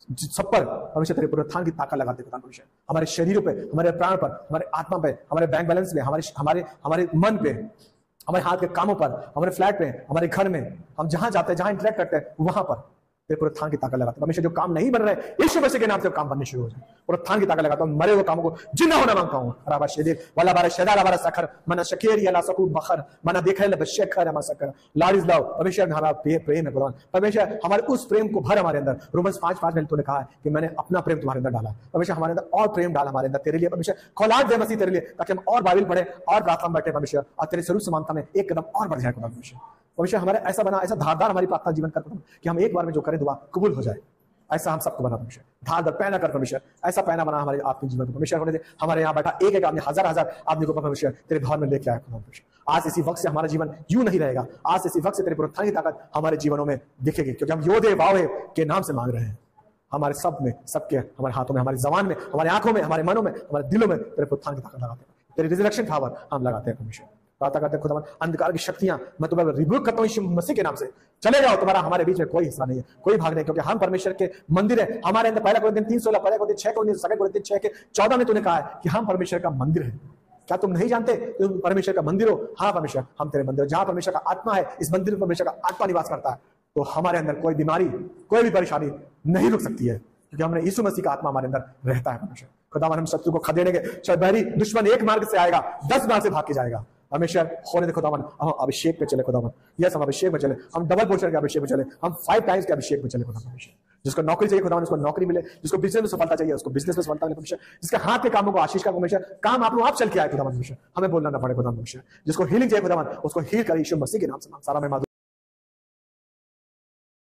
सब पर परमेश्वर तेरे पुनरुत्थान की ताकत लगाते हैं परमेश्वर। हमारे शरीरों पे, हमारे प्राण पर, हमारे आत्मा पे, हमारे बैंक बैलेंस में, हमारे मन पे, हमारे हाथ के कामों पर, हमारे फ्लैट पे, हमारे घर में, हम जहां जाते हैं, जहां इंटरेक्ट करते हैं, वहां पर तेरे पुनरुत्थान की ताकत लगाते हैं परमेश्वर। जो काम नहीं बन रहे, यीशु मसीह के नाम से काम बनने शुरू हो जाए। पुनरुत्थान की ताकत लगाता हूं, मरे हुए कामों को जिंदा होना मांगता हूं। राबा शेदिर वाला बारा शेदार वाला सखर मना शकेर या सकू बखर मना देखा ले बशेखर हम सकर लारिस लाओ। परमेश्वर हमारा प्रेम है खुदावन। परमेश्वर हमारे उस प्रेम को भर हमारे अंदर। रोमन्स 5:5 में तूने कहा है कि मैंने अपना प्रेम तुम्हारे अंदर डाला। परमेश्वर हमारे अंदर और प्रेम डाला हमारे अंदर तेरे लिए परमेश्वर। खौलाद दे मसीह तेरे लिए, ताकि हम और बाइबल पढ़े और प्रार्थना में बैठे परमेश्वर, और तेरे स्वरूप समानता में एक कदम और बढ़ जाए परमेश्वर। परमेश्वर हमारे ऐसा बना, ऐसा धारदार हमारी प्रार्थना जीवन कर कि हम एक बार में जो करें दुआ कबूल हो जाए। ऐसा हम सबको बना परमेश्वर। धारदार पैना कर परमेश्वर, ऐसा पैना बना हमारे आपके जीवन को परमेश्वर। होने दे हमारे यहाँ बैठा एक एक आदमी, हजार हजार आदमी को परमेश्वर तेरे भवन में लेके आया परमेश्वर। आज इसी वक्त से हमारा जीवन यूं नहीं रहेगा। आज इसी वक्त से तेरे पुनरुत्थान की ताकत हमारे जीवनों में दिखेगी, क्योंकि हम योदे वावे के नाम से मांग रहे हैं। हमारे सब में, सबके, हमारे हाथों में, हमारी जबान में, हमारी आंखों में, हमारे मनों में, हमारे दिलों में तेरे पुनरुत्थान की ताकत लगाते हैं। तेरी रिजरेक्शन पावर हम लगाते हैं परमेश्वर। प्रार्थना करते हैं खुदा, अंधकार की शक्तियां मैं तुम्हें रिबूक करता हूं यीशु मसीह के नाम से। चले जाओ, तुम्हारा हमारे बीच में कोई हिस्सा नहीं है, कोई भाग नहीं, क्योंकि हम परमेश्वर के मंदिर है। हमारे अंदर पहला कोरिन्थियन 3:16, पहला कोरिन्थियन 6:14 में तूने कहा है कि हम परमेश्वर का मंदिर है। क्या तुम नहीं जानते तुम परमेश्वर का मंदिर हो? हाँ परमेश्वर, हम तेरे मंदिर। जहां परमेश्वर का आत्मा है, इस मंदिर में परमेश्वर का आत्मा निवास करता है, तो हमारे अंदर कोई बीमारी, कोई भी परेशानी नहीं रुक सकती है, क्योंकि हमने यीशु मसीह का आत्मा हमारे अंदर रहता है परमेश्वर। खुदावन हम शत्रु को खदेड़ेंगे। शायद बहरी दुश्मन एक मार्ग से आएगा, 10 मार्ग से भाग के जाएगा। परमेश्वर होने दे खुदावन, हम अभिषेक पे चले खुदावन। यस, हम अभिषेक में चले, हम डबल पोर्शन के अभिषेक में चले, हम 5 टाइम्स के अभिषेक में चले खुदावन। परमेश्वर जिसको नौकरी चाहिए खुदावन उसको नौकरी मिले, जिसको बिजनेस में सफलता चाहिए उसको बिजनेस में सफलता मिले परमेश्वर। जिसके हाथ के कामों को आशीष का परमेश्वर, काम आप चल के आए खुदावन परमेश्वर, हमें बोलना ना पड़े खुदावन परमेश्वर। जिसको हीलिंग चाहिए खुदावन उसको हील करे यीशु मसीह के नाम से। सारा में